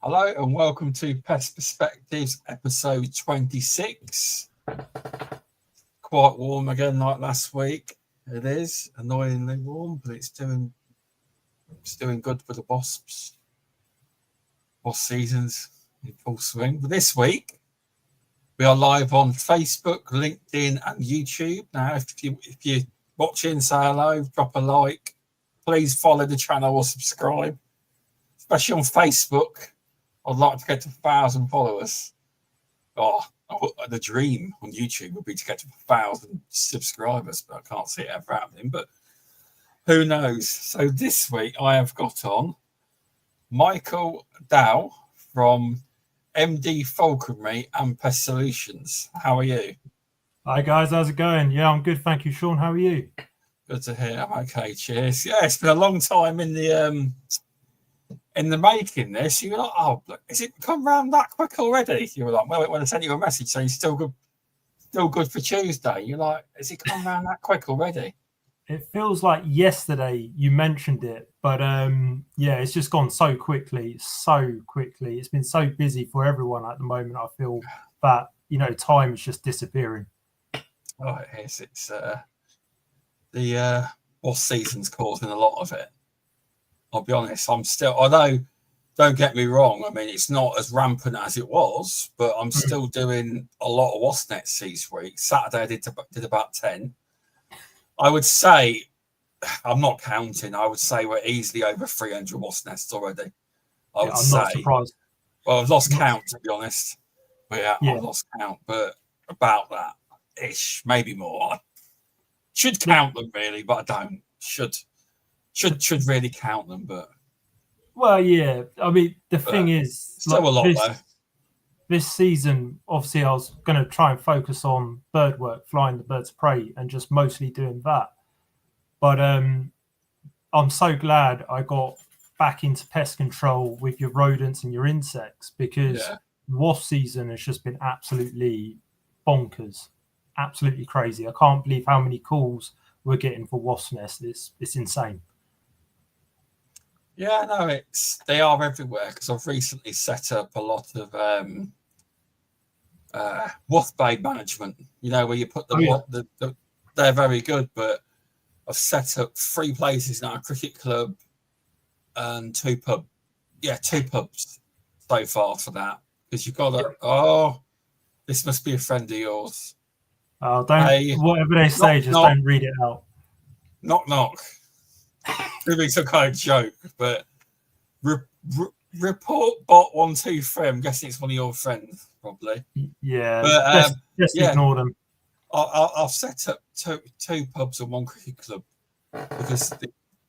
Hello and welcome to Pest Perspectives, episode 26. Quite warm again like last week. It is annoyingly warm, but it's doing good for the wasps. Wasp season's in full swing. But this week we are live on Facebook, LinkedIn, and YouTube. Now, if you're watching, say hello, drop a like. Please follow the channel or subscribe, especially on Facebook. I'd like to get to 1,000 followers. Oh, the dream on YouTube would be to get to 1,000 subscribers, but I can't see it ever happening. But who knows? So this week I have got on Michael Dall from MD Falconry and Pest Solutions. How are you? Hi guys, how's it going? Yeah, I'm good, thank you, Sean. How are you? Good to hear. I'm okay, cheers. Yeah, it's been a long time in the making this. You were like, oh, is it come round that quick already? You were like, well, when I sent you a message saying still good for Tuesday, you're like, is it come round that quick already? It feels like yesterday you mentioned it, but yeah, it's just gone so quickly. It's been so busy for everyone at the moment. I feel that, time is just disappearing. Oh, it is. It's the wasp season's causing a lot of it. I'll be honest, although, don't get me wrong, I mean, it's not as rampant as it was, but I'm still doing a lot of wasp nets each week. Saturday I did about 10. I would say, I'm not counting, I would say we're easily over 300 wasp nests already. I'm not surprised. Well, I've lost count, to be honest. But yeah, I've lost count, but about that-ish, maybe more. I should count them, really, but I don't. Should really count them, but yeah. I mean, the thing is, still a lot though. This season, obviously, I was going to try and focus on bird work, flying the birds of prey, and just mostly doing that. But I'm so glad I got back into pest control with your rodents and your insects, because wasp season has just been absolutely bonkers, absolutely crazy. I can't believe how many calls we're getting for wasp nests. It's insane. Yeah, no, they are everywhere, because I've recently set up a lot of wasp bay management. Where you put they're very good, but I've set up 3 places now: a cricket club and 2 pubs. Yeah, 2 pubs so far for that, because you've got to. Oh, this must be a friend of yours. Oh, whatever they say, don't read it out. Knock knock. It's a kind of joke, but report bot 123. I'm guessing it's one of your friends, probably. Yeah, but just ignore them. I'll set up 2 pubs and 1 cricket club, because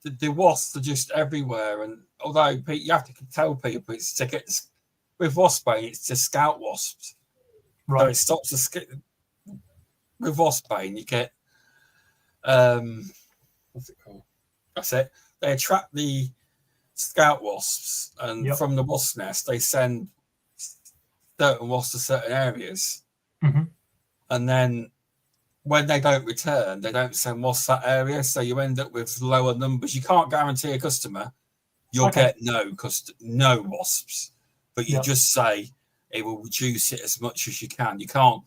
the wasps are just everywhere. And although you have to tell people it's to get with wasp bane, it's to scout wasps. Right. So it stops with wasp bane. You get what's it called? That's it. They attract the scout wasps, and from the wasp nest, they send certain wasps to certain areas. Mm-hmm. And then when they don't return, they don't send wasps that area. So you end up with lower numbers. You can't guarantee a customer you'll get no wasps, but you just say it will reduce it as much as you can. You can't.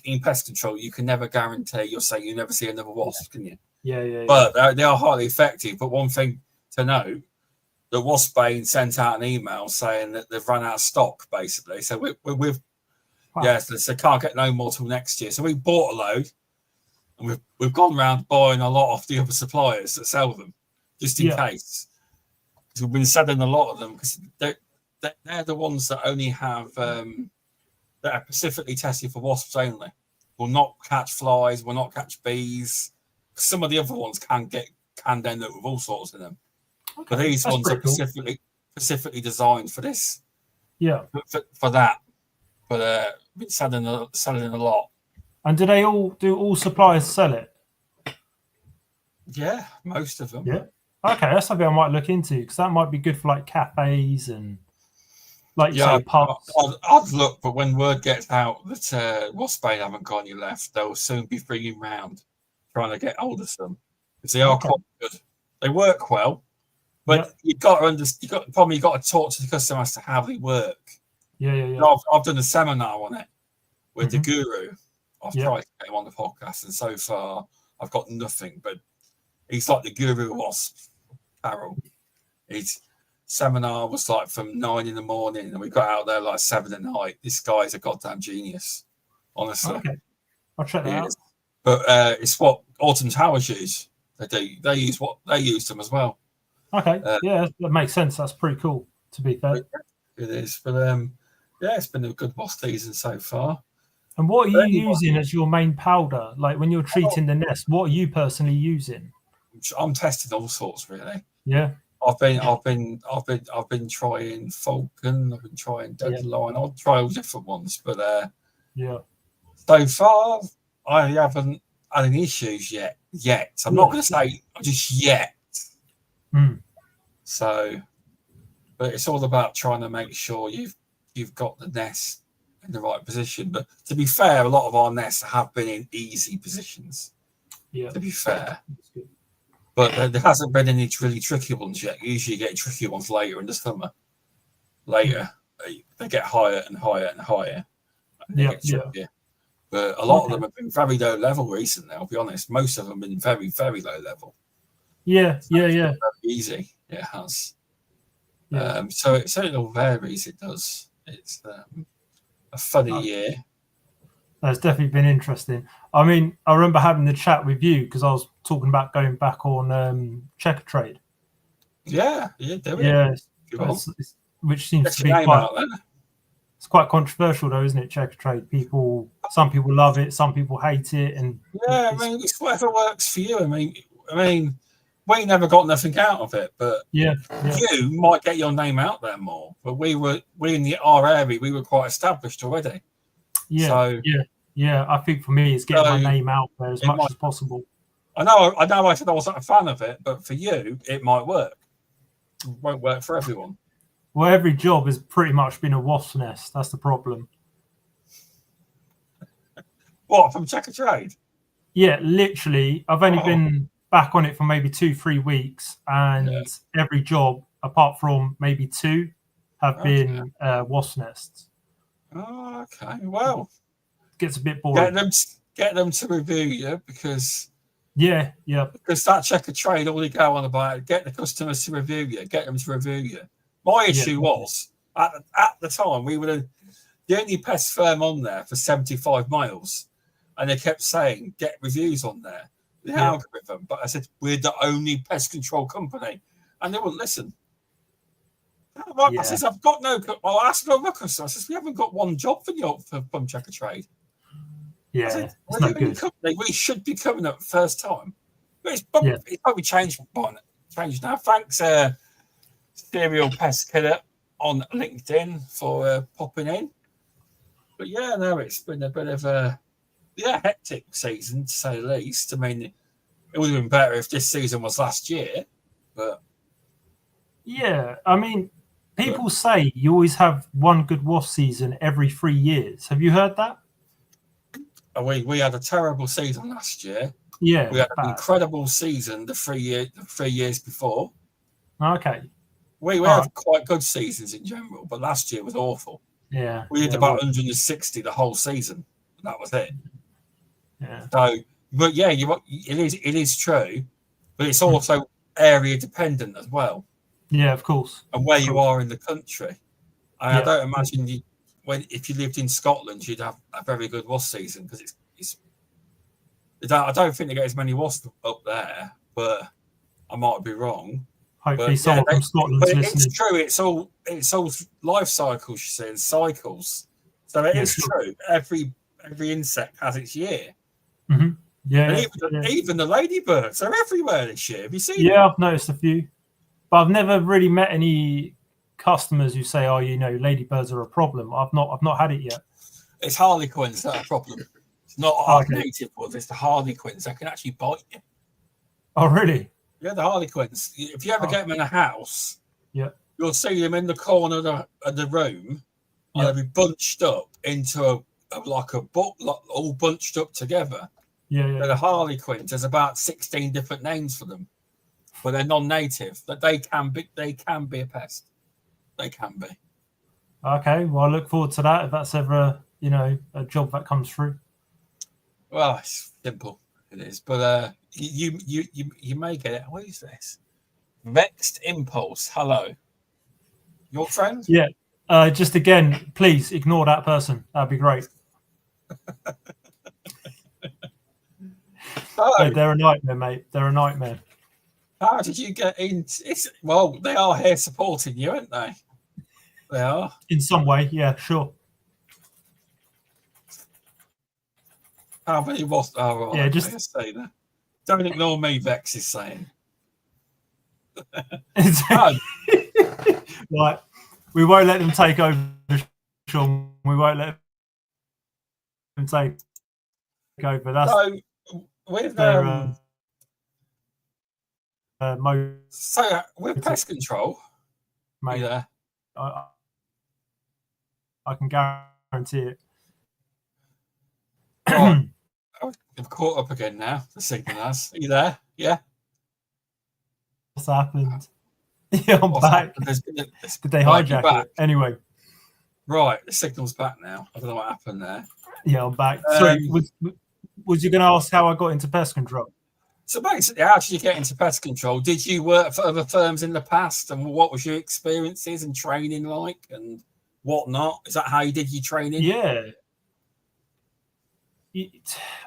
In pest control, you can never guarantee. You'll say you never see another wasp, can you? Yeah. But they are highly effective. But one thing to note, the wasp bane sent out an email saying that they've run out of stock, basically. So they can't get no more till next year. So we bought a load, and we've gone around buying a lot off the other suppliers that sell them, just in case. Because we've been selling a lot of them, because they're the ones that only have that are specifically tested for wasps only. Will not catch flies, will not catch bees. Some of the other ones can end up with all sorts in them. Okay, but these ones are specifically designed for this. Yeah. For that. But been selling a lot. And do all suppliers sell it? Yeah, most of them. Yeah. Okay, that's something I might look into, because that might be good for like cafes and pubs. I'd look, but when word gets out that wasp bane haven't got any left, they'll soon be bringing round, trying to get hold of some, because they are quite good. They work well, But you've got to understand. You've got to talk to the customer as to how they work. Yeah. I've done a seminar on it with the guru. I've tried to get him on the podcast, and so far I've got nothing. But he's like the guru Wasp, Carol. His seminar was like from 9 in the morning, and we got out there like 7 at night. This guy's a goddamn genius, honestly. Okay, I'll check that out. But it's what Autumn Towers use. They use them as well. Okay, yeah, that makes sense. That's pretty cool, to be fair. It is, but it's been a good Wasp season so far. And what are you using as your main powder? Like when you're treating the nest, what are you personally using? I'm testing all sorts, really. Yeah. I've been trying Falcon. I've been trying Deadline. I'll try all different ones, but so far I haven't had any issues yet. I'm not going to say just yet. So, but it's all about trying to make sure you've got the nest in the right position. But to be fair, a lot of our nests have been in easy positions. Yeah. To be fair. But there hasn't been any really tricky ones yet. Usually you get tricky ones later in the summer. Later, they get higher and higher and higher. And But a lot of them have been very low level recently, I'll be honest. Most of them have been very, very low level. Yeah. Very easy. It has. Yeah. So it all varies. It does. It's a funny year. That's definitely been interesting. I mean, I remember having the chat with you because I was talking about going back on Checker Trade. Yeah, which seems to be it's quite controversial, though, isn't it? Checker Trade. Some people love it, some people hate it, and it's whatever works for you. I mean, we never got nothing out of it, but you might get your name out there more. But we in our area, we were quite established already. I think for me, it's getting my name out there as much as possible. I know. I said I wasn't a fan of it, but for you, it might work. It won't work for everyone. Well, every job has pretty much been a wasp nest. That's the problem. What, from Checker Trade? Yeah, literally. I've only been back on it for maybe 2-3 weeks, and every job, apart from maybe 2, have been wasp nests. Oh, okay. Well, gets a bit boring. Get them to review you because because that Checker Trade, all you go on about, get the customers to review you, get them to review you. My issue was at the time we were the only pest firm on there for 75 miles, and they kept saying get reviews on there, the algorithm. But I said we're the only pest control company, and they wouldn't listen. I says I've got no. Well, I asked my customer. I says we haven't got one job from Checker Trade. Yeah, said, it's not good. Company, we should be coming up first time, but it's probably changed now. Thanks, Serial Pest Killer on LinkedIn for popping in. But it's been a bit of a hectic season to say the least. I mean, it would have been better if this season was last year, but I mean. People say you always have one good wasp season every 3 years. Have you heard that? We had a terrible season last year. Yeah, we had an incredible season the 3 years before. Okay, we have quite good seasons in general, but last year was awful. Yeah, we did about 160 the whole season, and that was it. Yeah. So, but it is true, but it's also area dependent as well. Yeah, of course. And where you are in the country. I don't imagine if you lived in Scotland, you'd have a very good wasp season because it's. I don't think they get as many wasps up there, but I might be wrong. Hopefully, someone from Scotland's listening. It's true. It's all life cycles. You see, and cycles. So it is true. Every insect has its year. Mm-hmm. Yeah, even the ladybirds are everywhere this year. Have you seen? Yeah, I've noticed a few. But I've never really met any customers who say, ladybirds are a problem. I've not had it yet. It's harlequins that are a problem. It's not our native ones. It's the harlequins that can actually bite you. Oh, really? Yeah, the harlequins. If you ever get them in a house, you'll see them in the corner of the room, and they'll be bunched up into a book, all bunched up together. Yeah. The harlequins. There's about 16 different names for them. but they're non-native. That they can be a pest. They can be. Okay, well, I look forward to that if that's ever a job that comes through. Well, it's simple. It is, but you may get it. What is this? Vexed Impulse. Hello, your friend? Yeah. Just again, please ignore that person. That'd be great. They're a nightmare, mate. They're a nightmare. How did you get in? Well, they are here supporting you, aren't they? They are. In some way, yeah, sure. How many was? Oh, right. Yeah, just say that. Don't ignore me, Vex is saying. Right. We won't let them take over, Sean. We won't let them take over. That's so with with pest control, mate, yeah, I can guarantee it. Oh, I've caught up again now. The signal has. Are you there? Yeah. What's happened? Yeah, I'm back. Did they hijack it? Anyway. Right, the signal's back now. I don't know what happened there. Yeah, I'm back. Sorry, was you going to ask how I got into pest control? So basically, how did you get into pest control? Did you work for other firms in the past? And what was your experiences and training like and whatnot? Is that how you did your training? Yeah.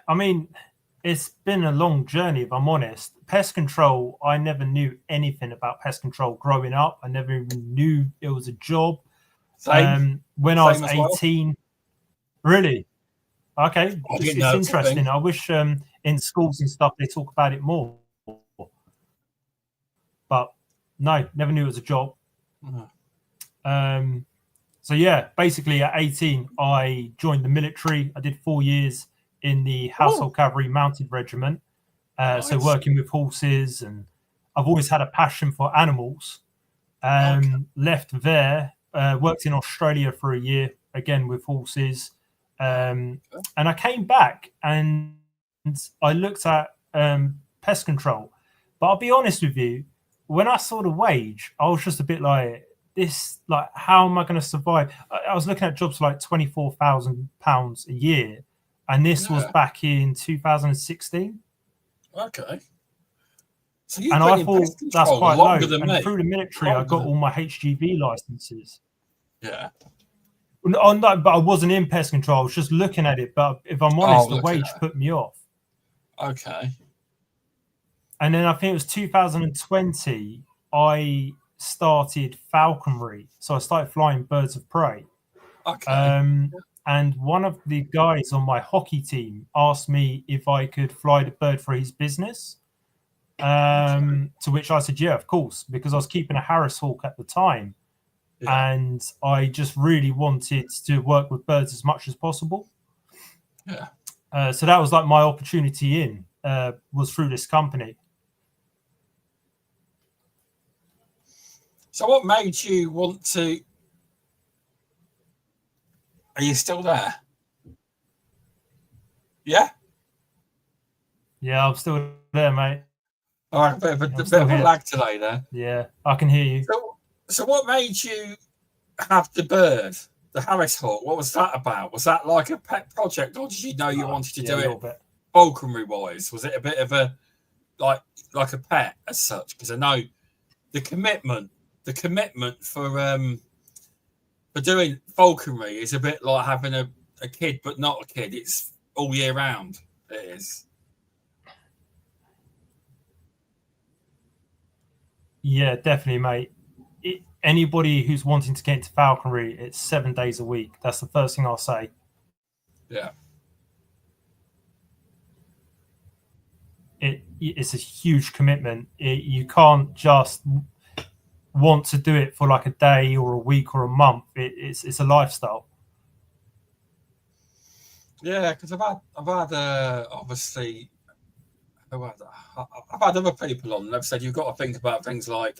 I mean, it's been a long journey, if I'm honest. Pest control, I never knew anything about pest control growing up. I never even knew it was a job. When I was 18. Well. Really? Okay. It's interesting. I wish in schools and stuff they talk about it more. But no, never knew it was a job. Mm-hmm. So yeah, basically at 18, I joined the military. I did 4 years in the Household Cavalry Mounted Regiment. Nice. So working with horses, and I've always had a passion for animals. Left there, worked in Australia for a year, again with horses. And I came back and I looked at pest control. But I'll be honest with you, when I saw the wage, I was just a bit like, how am I going to survive? I was looking at jobs like £24,000 a year, and this was back in 2016. Okay. So and I thought that's quite low. And through the military, I got all my HGV licenses. Yeah. No, but I wasn't in pest control. I was just looking at it. But if I'm honest, the wage put me off. Okay. And then I think it was 2020, I started falconry. So I started flying birds of prey. Okay. And one of the guys on my hockey team asked me if I could fly the bird for his business. To which I said, yeah, of course, because I was keeping a Harris hawk at the time. Yeah. And I just really wanted to work with birds as much as possible. Yeah. So that was like my opportunity was through this company. So what made you want to... Are you still there? Yeah? Yeah, I'm still there, mate. All right, a bit of a lag delay there. Yeah, I can hear you. So what made you have the bird, the Harris hawk? What was that about? Was that like a pet project, or did you know you wanted to do it falconry-wise? Was it a bit of a like a pet as such? Because I know the commitment for doing falconry is a bit like having a kid, but not a kid. It's all year round. It is. Yeah, definitely, mate. Anybody who's wanting to get into falconry, it's 7 days a week. That's the first thing I'll say. Yeah. It's a huge commitment. You can't just want to do it for like a day or a week or a month. It's a lifestyle. Yeah, because I've had obviously I've had other people on and they've said you've got to think about things like,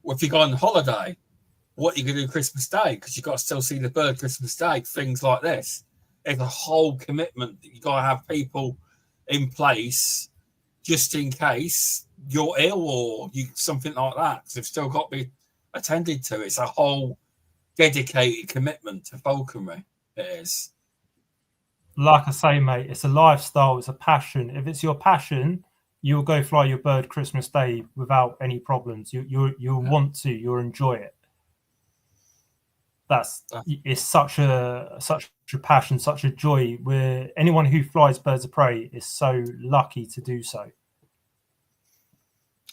well, if you go on holiday, what are you going to do Christmas Day? Because you've got to still see the bird Christmas Day, things like this. It's a whole commitment that you've got to have people in place just in case you're ill or something like that. They've still got to be attended to. It's a whole dedicated commitment to falconry. It is. Like I say, mate, it's a lifestyle. It's a passion. If it's your passion, you'll go fly your bird Christmas Day without any problems. You'll want to. You'll enjoy it. It's such a passion, such a joy. Where anyone who flies birds of prey is so lucky to do so.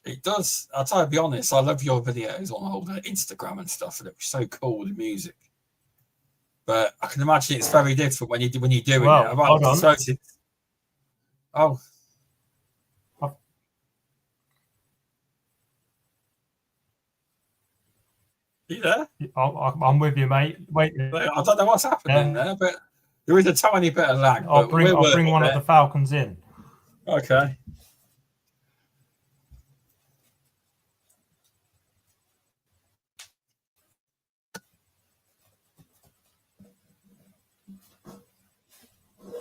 It does. I'll be honest. I love your videos on all the Instagram and stuff, and it was so cool, the music. But I can imagine it's very different when you're doing it. Hold on. Oh. You there? I'm with you, mate. Wait. I don't know what's happening there, but there is a tiny bit of lag. I'll bring one of the falcons in. Okay.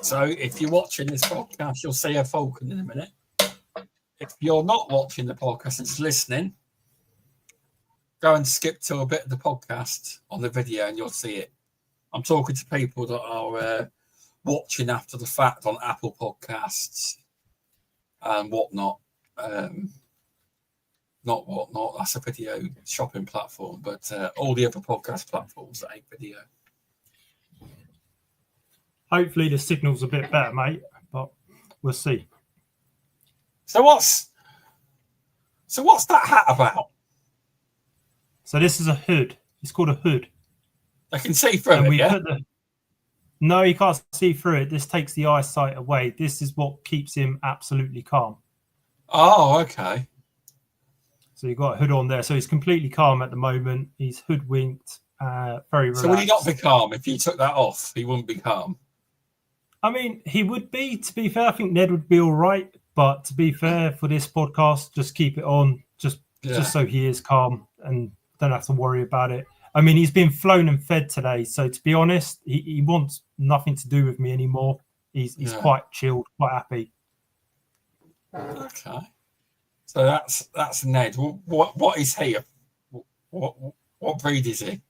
So if you're watching this podcast, you'll see a falcon in a minute. If you're not watching the podcast and just listening, go and skip to a bit of the podcast on the video and you'll see it. I'm talking to people that are watching after the fact on Apple Podcasts and whatnot. Not whatnot, that's a video shopping platform, but all the other podcast platforms that ain't video. Hopefully the signal's a bit better, mate, but we'll see. So what's that hat about? So this is a hood. It's called a hood. I can see through it, No, you can't see through it. This takes the eyesight away. This is what keeps him absolutely calm. Oh, okay. So you've got a hood on there. So he's completely calm at the moment. He's hoodwinked, very relaxed. So would he not be calm if you took that off? He wouldn't be calm. I mean, he would be, to be fair. I think Ned would be all right. But to be fair, for this podcast, just keep it on, just so he is calm and don't have to worry about it. I mean, he's been flown and fed today. So to be honest, he wants nothing to do with me anymore. He's quite chilled, quite happy. Okay. So that's Ned. What is he? What breed is he?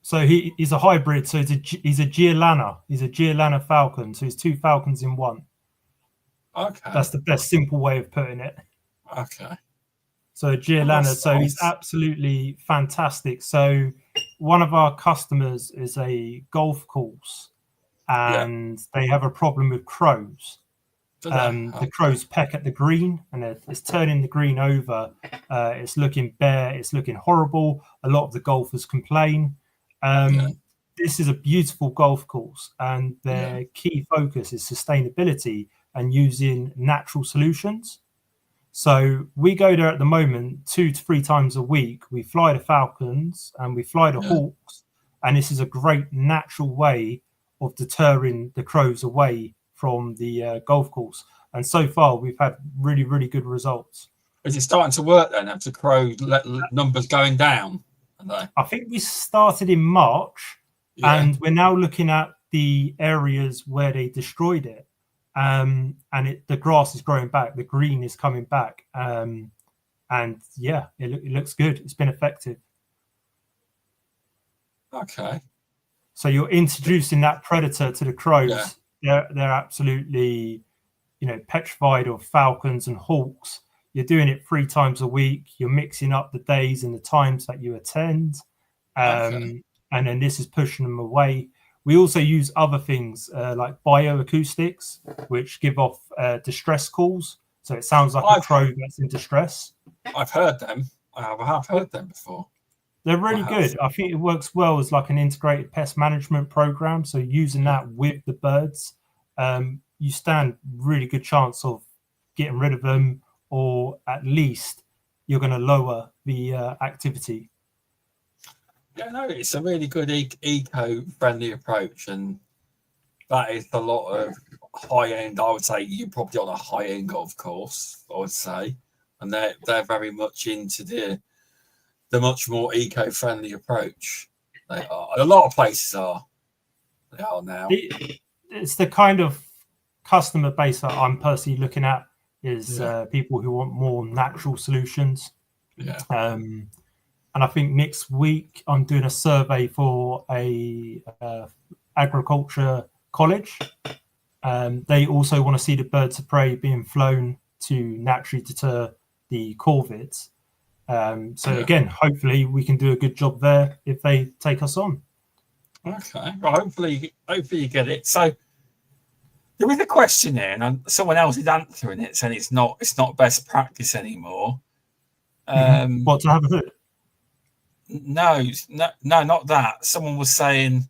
So he's a hybrid. So he's a Giolana. He's a Giolana falcon. So he's two falcons in one. Okay. That's the best simple way of putting it. Okay. So Giolana. So he's absolutely fantastic. So one of our customers is a golf course, and they have a problem with crows. The crows peck at the green, and it's turning the green over. It's looking bare. It's looking horrible. A lot of the golfers complain. This is a beautiful golf course, and their key focus is sustainability and using natural solutions. So we go there at the moment 2 to 3 times a week. We fly the falcons and we fly the hawks, and this is a great natural way of deterring the crows away from the golf course. And so far, we've had really, really good results. Is it starting to work then? Have the crow numbers going down? I think we started in March, and we're now looking at the areas where they destroyed it. And the grass is growing back. The green is coming back. And it looks good. It's been effective. Okay. So you're introducing that predator to the crows. They're absolutely, petrified of falcons and hawks. You're doing it 3 times a week. You're mixing up the days and the times that you attend. And then this is pushing them away. We also use other things like bioacoustics, which give off distress calls. So it sounds like a crow that's in distress. I've heard them. I have heard them before. They're really good. I think it works well as like an integrated pest management program. So using that with the birds, you stand really good chance of getting rid of them, or at least you're going to lower the activity. Yeah, no, it's a really good eco-friendly approach, and that is a lot of high-end. I would say you're probably on a high-end golf course, I would say, and they're very much into the much more eco-friendly approach. They are. A lot of places are. They are now. It's the kind of customer base that I'm personally looking at. is people who want more natural solutions. Yeah. And I think next week I'm doing a survey for a agriculture college. They also want to see the birds of prey being flown to naturally deter the corvids. Again, hopefully we can do a good job there if they take us on. Okay. Well, hopefully you get it. So there is a question there, and someone else is answering it, saying it's not best practice anymore. What, to have a hood? No, not that. Someone wanted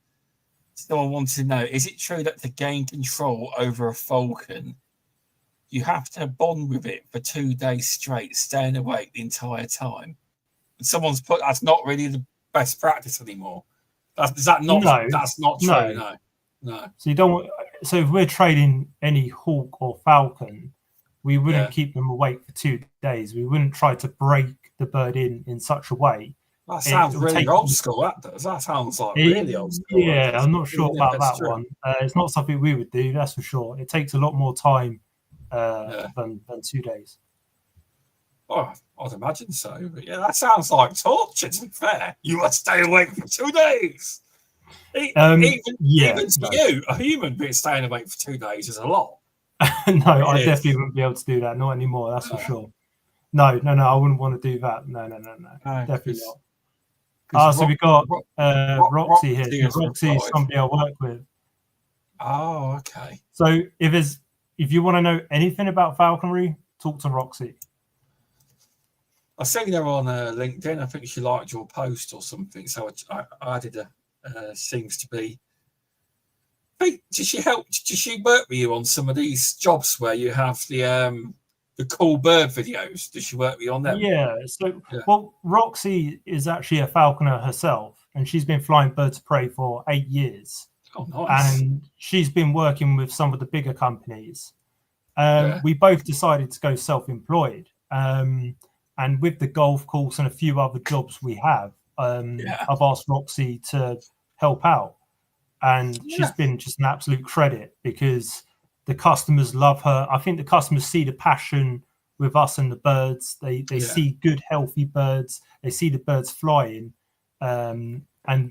to know: is it true that to gain control over a falcon, you have to bond with it for 2 days straight, staying awake the entire time? And someone's put that's not really the best practice anymore. Is that not? No, that's not true. No. So you don't. So if we're trading any hawk or falcon, we wouldn't keep them awake for 2 days. We wouldn't try to break the bird in such a way. That sounds really old school. That sounds like really old school. Yeah, I'm not sure about that one. It's not something we would do, that's for sure. It takes a lot more time than 2 days. Oh, I'd imagine so. But yeah, that sounds like torture, to be fair. You must stay awake for 2 days. Even to you, a human being staying awake for 2 days is a lot. No, I definitely wouldn't be able to do that. Not anymore, that's for sure. No, I wouldn't want to do that. No. Definitely not. So we got Roxy here. Roxy is somebody I work with. Oh, okay. So if you want to know anything about falconry, talk to Roxy. I seen her on LinkedIn. I think she liked your post or something. So I added her. Seems to be. Did she work with you on some of these jobs where you have the cool bird videos? Did she work with you on them? Yeah. Well, Roxy is actually a falconer herself, and she's been flying birds of prey for 8 years. Oh, nice. And she's been working with some of the bigger companies. We both decided to go self-employed. And with the golf course and a few other jobs we have, I've asked Roxy to help out. And she's been just an absolute credit because the customers love her. I think the customers see the passion with us and the birds. They see good, healthy birds. They see the birds flying. And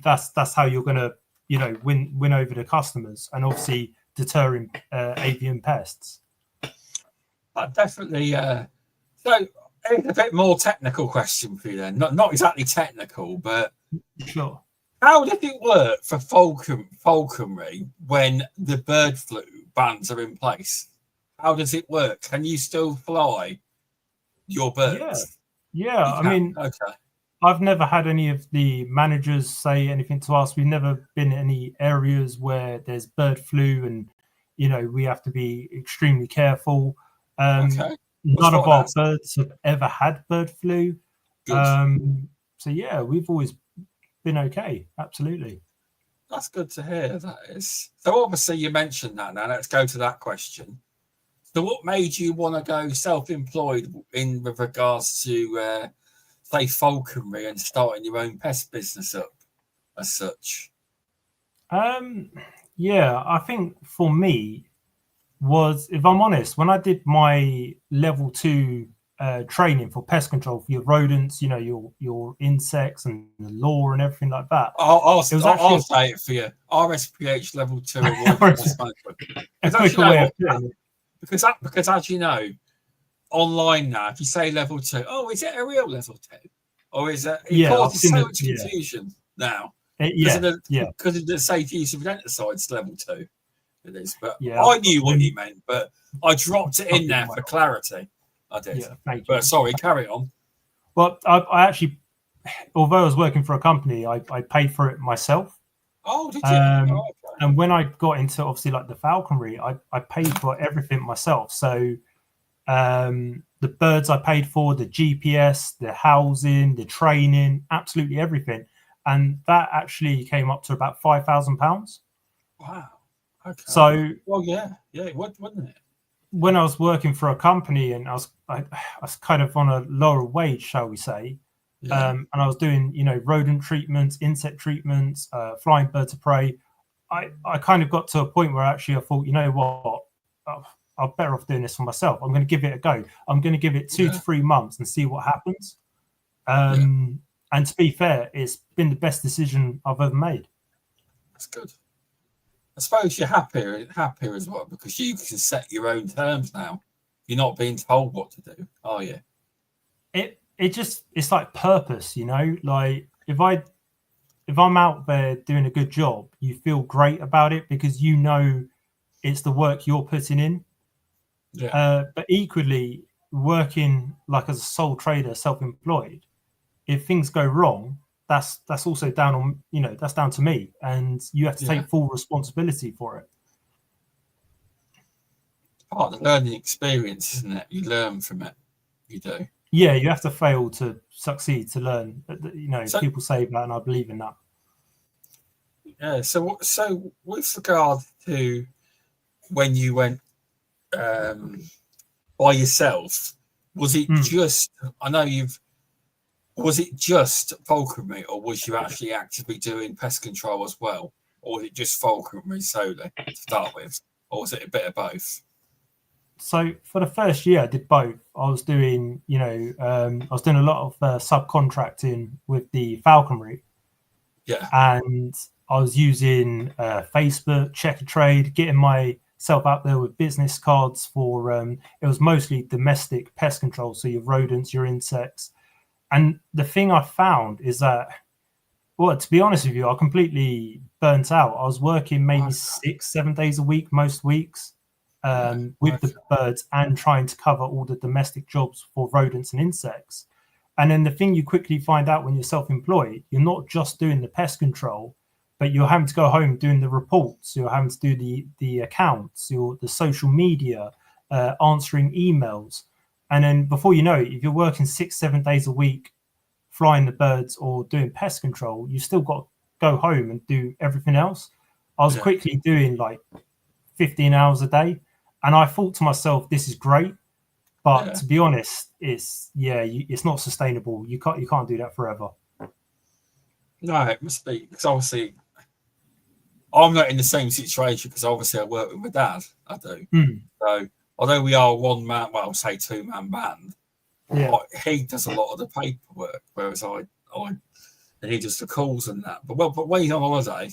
that's how you're going to, win over the customers and obviously deterring avian pests. Definitely. So a bit more technical question for you then. Not exactly technical, but sure. How does it work for falconry when the bird flu bans are in place? How does it work? Can you still fly your birds? Yeah. I mean, I've never had any of the managers say anything to us. We've never been in any areas where there's bird flu and, we have to be extremely careful. None of our birds have ever had bird flu. So, yeah, we've always been okay. Absolutely. That's good to hear, that is. So, obviously, you mentioned that now. Let's go to that question. So, what made you want to go self-employed with regards to, say, falconry and starting your own pest business up as such? Yeah, I think for me was, if I'm honest, when I did my level 2 training for pest control for your rodents, your insects and the law and everything like that. I'll say it for you. RSPH level 2 because as you know, online now, if you say level 2, is it a real level 2? Or is it causes so much confusion now? Because of the safe use of rodenticides level 2. It is, but I knew what you meant, but I dropped it in there for clarity. I did. Yeah, thank you. But sorry, carry on. Well, I actually, although I was working for a company, I paid for it myself. Oh, did you? And when I got into obviously like the falconry, I paid for everything myself. So the birds I paid for, the GPS, the housing, the training, absolutely everything. And that actually came up to about £5,000. Wow. Okay. So, it would, wouldn't it? When I was working for a company and I was kind of on a lower wage, shall we say, and I was doing, rodent treatments, insect treatments, flying birds of prey. I kind of got to a point where actually I thought, you know what, I'm better off doing this for myself. I'm going to give it a go. I'm going to give it 2 to 3 months and see what happens. And to be fair, it's been the best decision I've ever made. That's good. I suppose you're happier as well because you can set your own terms now. You're not being told what to do, are you? It's like purpose, you know. Like if I'm out there doing a good job, you feel great about it because you know it's the work you're putting in. Yeah. But equally, working like as a sole trader, self-employed, if things go wrong, that's also down on, you know, that's down to me, and you have to take full responsibility for it. Part of the learning experience, isn't it? You learn from it. You do. Yeah, you have to fail to succeed to learn. You know, people say that, and I believe in that. Yeah. So with regard to when you went by yourself, was it just? I know you've. Was it just falconry, or was you actually actively doing pest control as well, or was it just falconry solely to start with, or was it a bit of both? So for the first year, I did both. I was doing, you know, I was doing a lot of subcontracting with the falconry. Yeah. And I was using Facebook, Checker Trade, getting myself out there with business cards for. It was mostly domestic pest control, so your rodents, your insects. And the thing I found is that, well, to be honest with you, I completely burnt out. I was working maybe 6-7 days a week, most weeks, with the birds and trying to cover all the domestic jobs for rodents and insects. And then the thing you quickly find out when you're self-employed, you're not just doing the pest control, but you're having to go home doing the reports. You're having to do the accounts, the social media, answering emails. And then before you know it, if you're working 6-7 days a week, flying the birds or doing pest control, you still got to go home and do everything else. I was quickly doing like 15 hours a day. And I thought to myself, this is great. But to be honest, it's not sustainable. You can't do that forever. No, it must be, because obviously I'm not in the same situation because obviously I work with my dad. I do. So although we are one man, well, say 2-man band, he does a lot of the paperwork, whereas I and he does the calls and that. But when he's on holiday,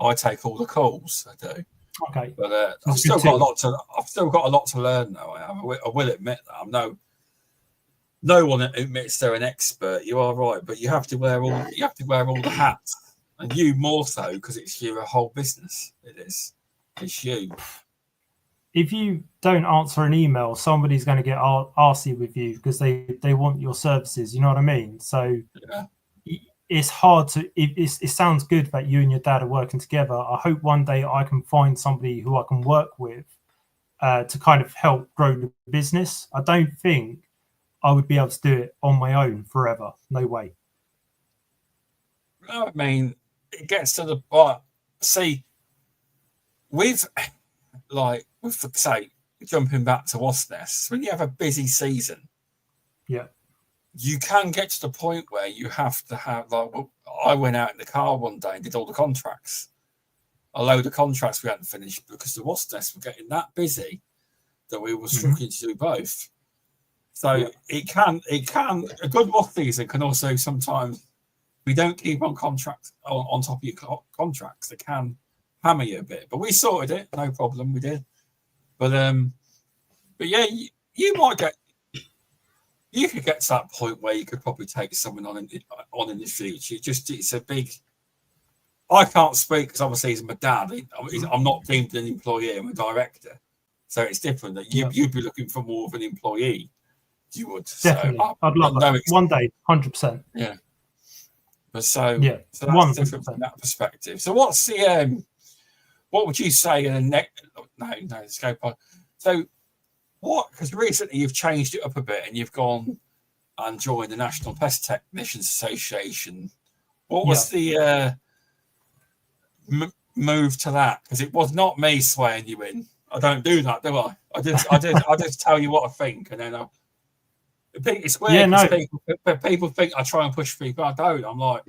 I take all the calls. I do. Okay. But I've still got a lot to learn though. I will admit that no one admits they're an expert. You are right, but you have to wear all the hats, and you more so because it's your whole business. It's you. If you don't answer an email, somebody's going to get arsey with you because they want your services. You know what I mean? So it's hard to. It sounds good that you and your dad are working together. I hope one day I can find somebody who I can work with to kind of help grow the business. I don't think I would be able to do it on my own forever. No way. I mean, it gets to the point. See, say, jumping back to Wasp Nest, when you have a busy season, you can get to the point where you have to have, like, well, I went out in the car one day and did all the contracts. A load of contracts we hadn't finished because the Wasp Nest were getting that busy that we were struggling to do both. So it can a good wasp season can also sometimes, if we don't keep on contract on top of your contracts, it can hammer you a bit. But we sorted it, no problem, we did. But yeah, you could get to that point where you could probably take someone on in the future. It's a big. I can't speak because obviously he's my dad. I'm not deemed an employee. I'm a director, so it's different. That you'd be looking for more of an employee. You would definitely. So, I'd love that one day, 100%. Yeah, but so that's 100%. Different from that perspective. So what's the what would you say in the next? No, let's go. So what? Because recently you've changed it up a bit and you've gone and joined the National Pest Technicians Association. What was the move to that? Because it was not me swaying you in. I don't do that, do I? I just tell you what I think, and then it's weird because people think I try and push people. I don't. I'm like,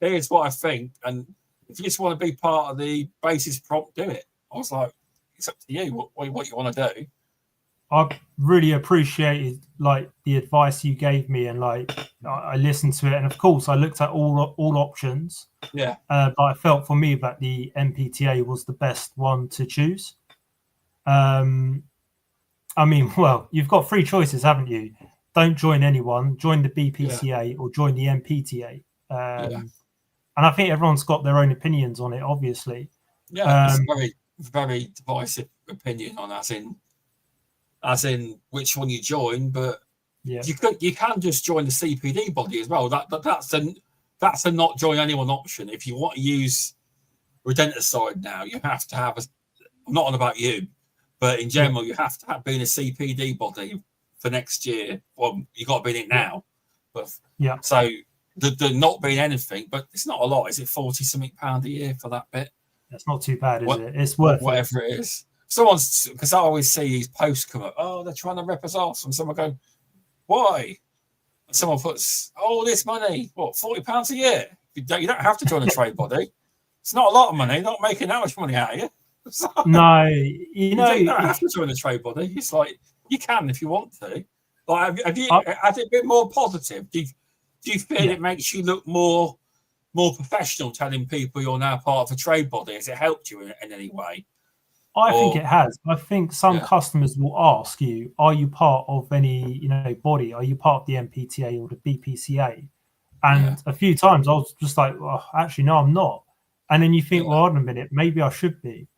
here's what I think, and if you just want to be part of the basis prompt, do it. I was like, it's up to you what you want to do. I really appreciated like the advice you gave me, and like I listened to it, and of course I looked at all options. Yeah. But I felt for me that the MPTA was the best one to choose. I mean, well, you've got three choices, haven't you? Don't join anyone, join the BPCA, or join the MPTA. And I think everyone's got their own opinions on it, obviously. Yeah, it's very, very divisive opinion on as in which one you join, but you can just join the CPD body as well. That's a not join anyone option. If you want to use rodenticide now, you have to have I'm not on about you, but in general, you have to have been a CPD body for next year. Well, you got to be in it now, but so the not being anything, but it's not a lot. Is it £40-something a year for that bit? That's not too bad, is it? It's worth whatever it is. Because I always see these posts come up. Oh, they're trying to rip us off, and someone go, "Why?" And someone puts, "Oh, this money, what, £40 a year? You don't have to join a trade body. It's not a lot of money. They're not making that much money out of you." So, no, you don't have to join a trade body. It's like you can if you want to. Like, has it been more positive? Do you feel it makes you look more professional, telling people you're now part of a trade body? Has it helped you in any way? I think it has. I think some customers will ask you, "Are you part of any, body? Are you part of the MPTA or the BPCA?" And a few times I was just like, "Well, actually, no, I'm not." And then you think, "Well, hold on a minute, maybe I should be."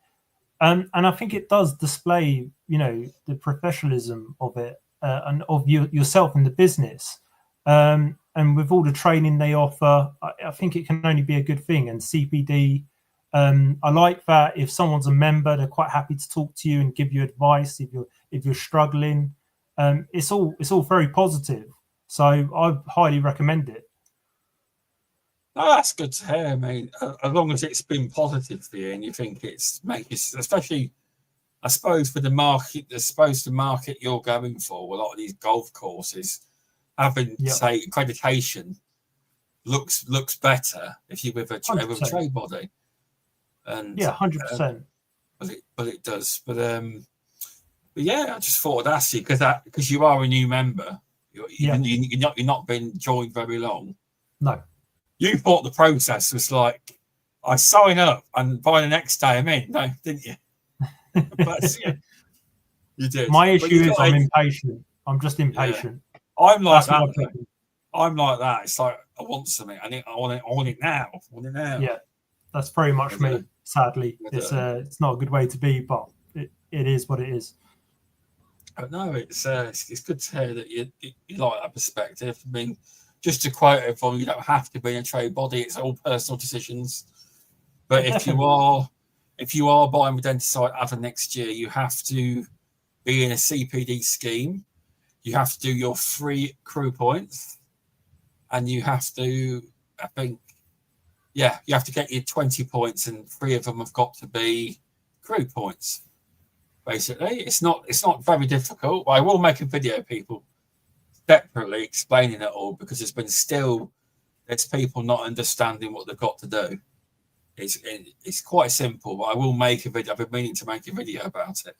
And I think it does display, the professionalism of it and of yourself in the business. And with all the training they offer, I think it can only be a good thing. And CPD, I like that if someone's a member, they're quite happy to talk to you and give you advice if you're struggling. It's all very positive. So I highly recommend it. No, that's good to hear. I mean, as long as it's been positive for you and you think it's making, especially, I suppose, for the market, the market you're going for, a lot of these golf courses having, say, accreditation looks better if you're with a trade body. And 100%. But it does. But yeah, I just thought I'd ask you because you are a new member. You're not been joined very long. No. You thought the process was like, I sign up and by the next day I'm in. No, didn't you? But you did. My issue is I'm impatient. I'm just impatient. Yeah. I'm like that. I'm like that. It's like I want something. I want it now. I want it now. Yeah, that's very much me. Sadly, it's not a good way to be, but it is what it is. But no, it's good to hear that you like that perspective. I mean, just to quote everyone, you don't have to be in a trade body. It's all personal decisions. But if you are buying rodenticide as of next year, you have to be in a CPD scheme. You have to do your 3 crew points, and you have to, I think, you have to get your 20 points, and 3 of them have got to be crew points. Basically, it's not very difficult. I will make a video, people, separately explaining it all, because there's people not understanding what they've got to do. It's quite simple, but I will make a video. I've been meaning to make a video about it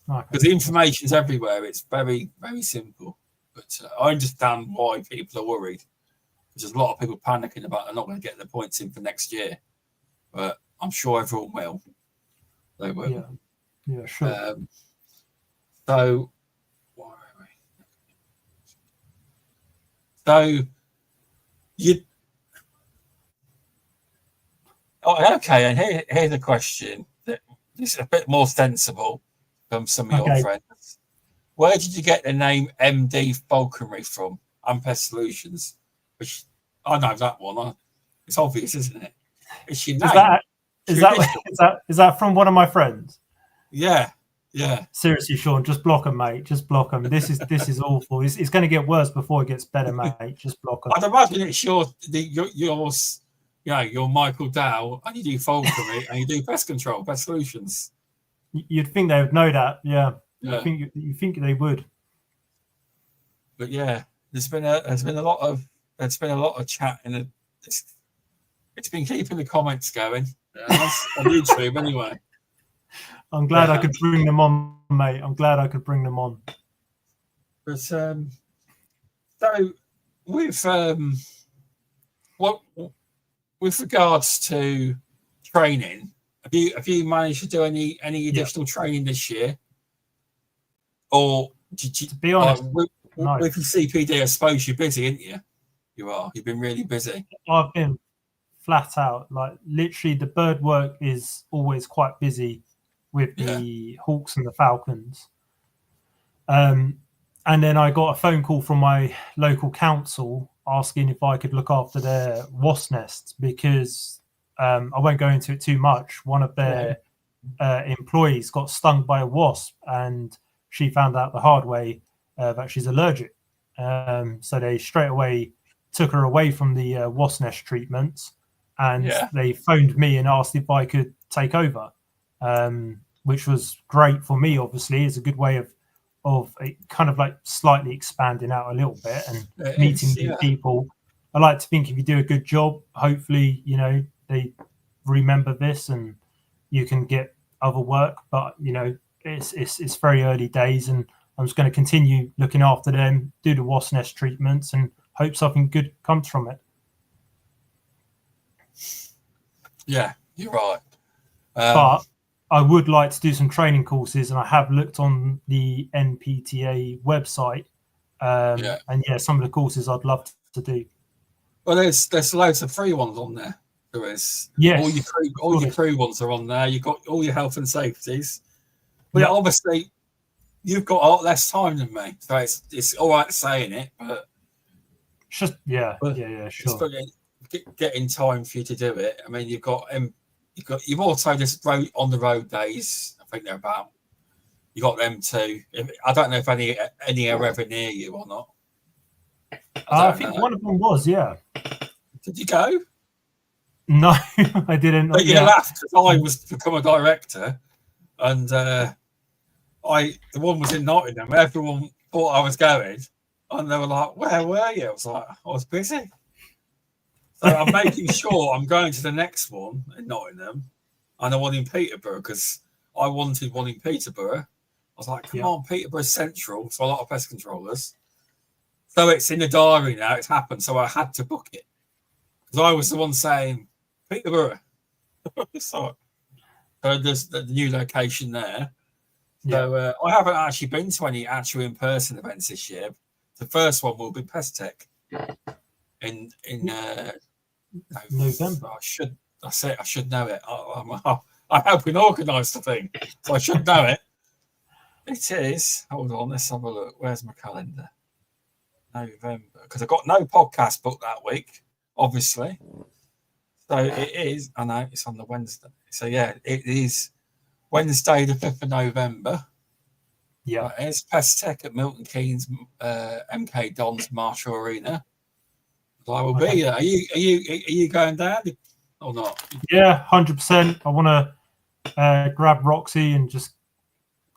because the information's everywhere. It's very, very simple, but I understand why people are worried. There's a lot of people panicking about they're not going to get their points in for next year, but I'm sure everyone will. They will. Yeah, sure. So you. Oh, okay. And here's a question that is a bit more sensible from some of your friends. Where did you get the name MD Falconry from? And Pest Solutions, which I know that one. It's obvious, isn't it? It's your name. Is that from one of my friends? Yeah. Seriously, Sean, just block them, mate. Just block them. This is awful. It's going to get worse before it gets better, mate. Just block them. I'd imagine it's yours. You're Michael Dall, and you do Falconry, and you do pest control, Pest Solutions. You'd think they would know that, You think they would. But yeah, there's been a lot of chat in it. It's been keeping the comments going on YouTube anyway. I'm glad I could bring them on, mate. I'm glad I could bring them on. But so with what with regards to training, have you managed to do any additional training this year? Or did you, to be honest, with your CPD, I suppose you're busy, aren't you? You are. You've been really busy. I've been flat out. Like literally, the bird work is always quite busy with the hawks and the falcons. And then I got a phone call from my local council asking if I could look after their wasp nests because I won't go into it too much. One of their employees got stung by a wasp, and she found out the hard way that she's allergic. So they straight away took her away from the wasp nest treatment, and they phoned me and asked if I could take over, which was great for me. Obviously, it's a good way of it kind of like slightly expanding out a little bit and meeting new people. I like to think if you do a good job, hopefully, they remember this and you can get other work. But it's very early days, and I'm just going to continue looking after them, do the wasp nest treatments, and hope something good comes from it. Yeah, you're right. But I would like to do some training courses, and I have looked on the NPTA website. And some of the courses I'd love to do. Well, there's loads of free ones on there. There is. Yes. All your free ones are on there. You've got all your health and safeties. But obviously, you've got a lot less time than me, so it's all right saying it, but it's just sure. Getting time for you to do it. I mean, you've also just on the road days. I think they're about. You got them too. I don't know if any are ever near you or not. I think one of them was. Yeah. Did you go? No, I didn't. But you laughed because I was to become a director, and the one was in Nottingham. Everyone thought I was going, and they were like, "Where were you?" I was like, "I was busy." So I'm making sure I'm going to the next one in Nottingham and the one in Peterborough because I wanted one in Peterborough. I was like, come on, Peterborough's central to a lot of pest controllers. So it's in the diary now. It's happened. So I had to book it because I was the one saying Peterborough. So there's the new location there. So I haven't actually been to any actual in-person events this year. The first one will be Pest Tech in November. I should know it. I help organise the thing, so I should know it. It is. Hold on, let's have a look. Where's my calendar? November, because I've got no podcast booked that week, obviously. So it is. I know it's on the Wednesday. So it is Wednesday, the 5th of November. Yeah, it's Pest Tech at Milton Keynes, MK Dons Marshall Arena. I will be there. Are you going down or not? Yeah, 100%. I want to grab Roxy and just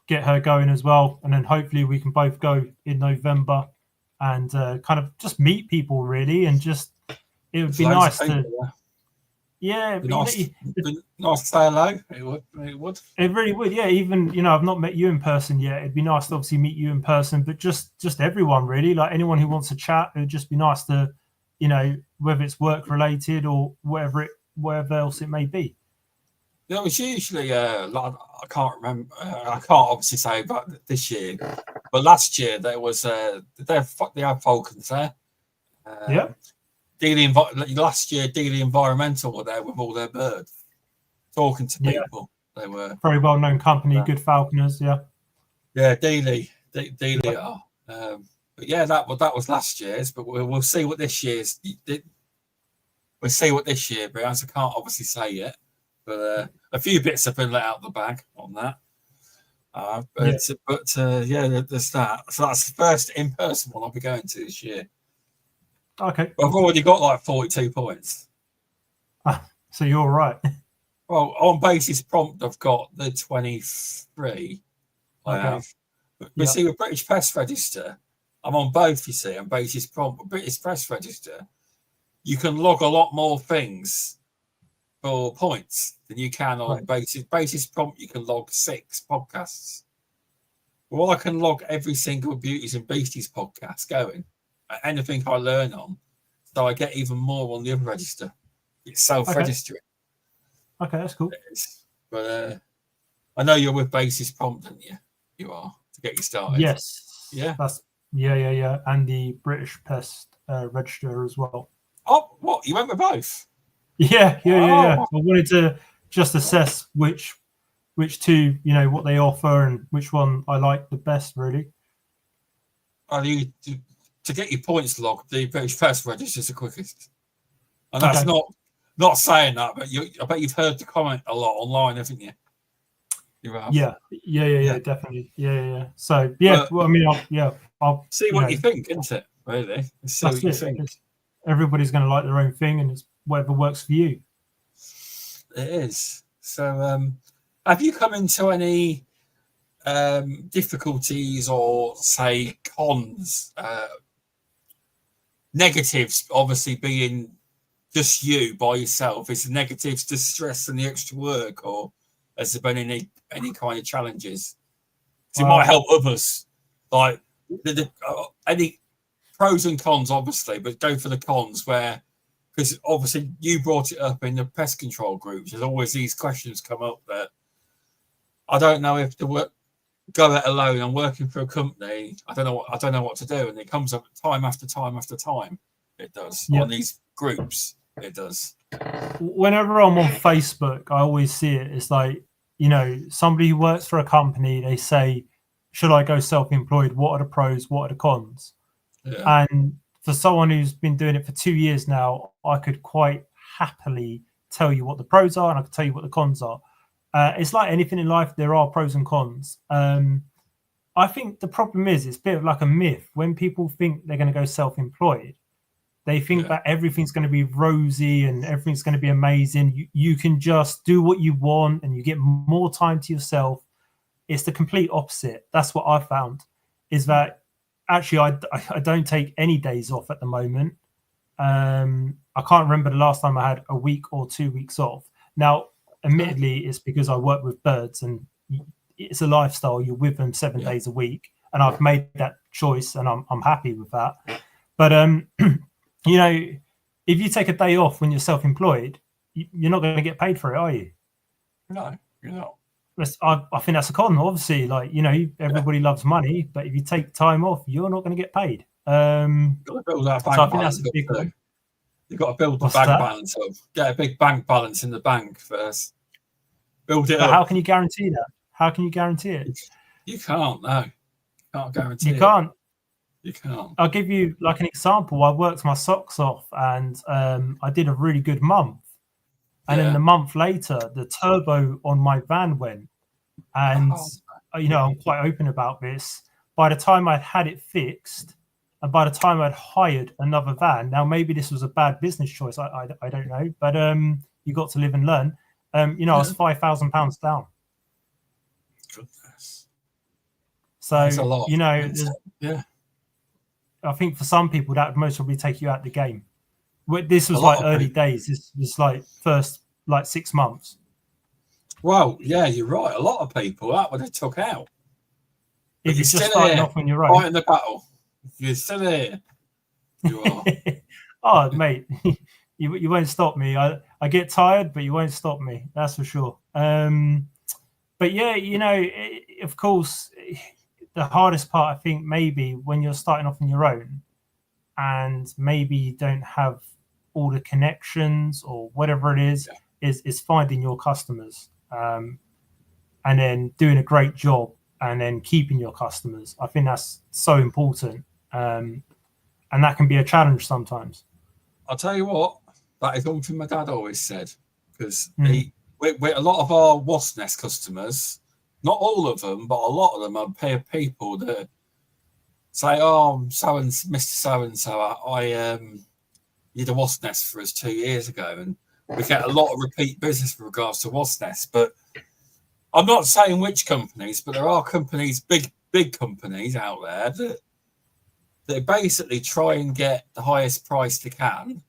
get her going as well, and then hopefully we can both go in November and kind of just meet people really, and just it would be nice to. Yeah, it'd be nice to say hello. It would. It really would. Yeah, even I've not met you in person yet. It'd be nice to obviously meet you in person, but just everyone really, like anyone who wants to chat. It would just be nice to. Whether it's work related or whatever else it may be. It's usually I can't remember. I can't obviously say about this year, but last year there was they had Falcons there. Last year, Dall Environmental were there with all their birds, talking to people. They were very well known company, good falconers. Yeah, Dall are. But that was last year's. But we'll see what this year's. We'll see what this year brings. I can't obviously say yet, but a few bits have been let out the bag on that. There's that. So that's the first in-person one I'll be going to this year. Okay. But I've already got like 42 points. So you're all right. Well, on basis prompt, I've got the 23. I have. But see, with British Pest Register, I'm on both, you see, on basis prompt. British Pest Register, you can log a lot more things for points than you can on Right. basis prompt. You can log 6 podcasts. Well, I can log every single Beauties and Beasties podcast going. Anything I learn on, so I get even more on the other register. It's self-registering. Okay, that's cool. But I know you're with basis prompt, aren't you? You are, to get you started. Yes. Yeah. Yeah. And the British Pest register as well. Oh, what? You went with both? Yeah. I wanted to just assess which two, what they offer and which one I like the best, really. To get your points logged, the British Pest register is the quickest. And that's not saying that, but I bet you've heard the comment a lot online, haven't you? You have. Yeah, definitely. Yeah. So yeah, well, I mean, I'll see what you think, isn't it? Really, see what you think. Everybody's going to like their own thing, and it's whatever works for you. It is. So, have you come into any difficulties or say cons? Negatives, obviously, being just you by yourself. Is the negatives the stress and the extra work, or has there been any kind of challenges? It might help others. Like any pros and cons, obviously, but go for the cons because obviously you brought it up in the pest control groups. There's always these questions come up that I don't know if to go it alone. I'm working for a company. I don't know what to do, and it comes up time after time after time. It does on these groups. It does. Whenever I'm on Facebook, I always see it. It's like, somebody who works for a company, they say, should I go self-employed? What are the pros? What are the cons? Yeah. And for someone who's been doing it for 2 years now, I could quite happily tell you what the pros are, and I could tell you what the cons are. It's like anything in life, there are pros and cons. I think the problem is it's a bit of like a myth. When people think they're going to go self-employed, they think that everything's going to be rosy and everything's going to be amazing. You can just do what you want and you get more time to yourself. It's the complete opposite. That's what I found, is that actually I don't take any days off at the moment. I can't remember the last time I had a week or 2 weeks off. Now, admittedly, it's because I work with birds and it's a lifestyle. You're with them 7 days a week, and I've made that choice and I'm happy with that. But if you take a day off when you're self-employed, you're not going to get paid for it, are you? No, you're not. I think that's a con. Obviously, everybody loves money, but if you take time off, you're not going to get paid. You've got to build that bank balance. That's a big one. You've got to build the bank balance up. Get a big bank balance in the bank first. Build it up. How can you guarantee that? How can you guarantee it? You can't. No, you can't guarantee it. You can't. You can't. I'll give you like an example. I worked my socks off, and I did a really good month. And then the month later, the turbo on my van went. And, I'm quite open about this. By the time I had it fixed, and by the time I'd hired another van, now maybe this was a bad business choice. I don't know. But you got to live and learn. I was £5,000 down. Goodness. So, that's a lot. I think for some people, that would most probably take you out the game. This was like early days. This was like first 6 months. Well, yeah, you're right. A lot of people that would have took out. If you're just starting off on your own, fighting the battle. You're still here. You are. Oh, mate, you won't stop me. I get tired, but you won't stop me. That's for sure. But yeah, of course, the hardest part, I think, maybe when you're starting off on your own, and maybe you don't have all the connections or whatever it is finding your customers, and then doing a great job and then keeping your customers. I think that's so important. And that can be a challenge sometimes. I'll tell you what, that is something my dad always said, because we a lot of our wasp nest customers, not all of them, but a lot of them are people that say, "Oh, Mr. So-and-so, I did a wasp nest for us 2 years ago," and we get a lot of repeat business with regards to wasp nests. But I'm not saying which companies, but there are companies, big companies out there that basically try and get the highest price they can,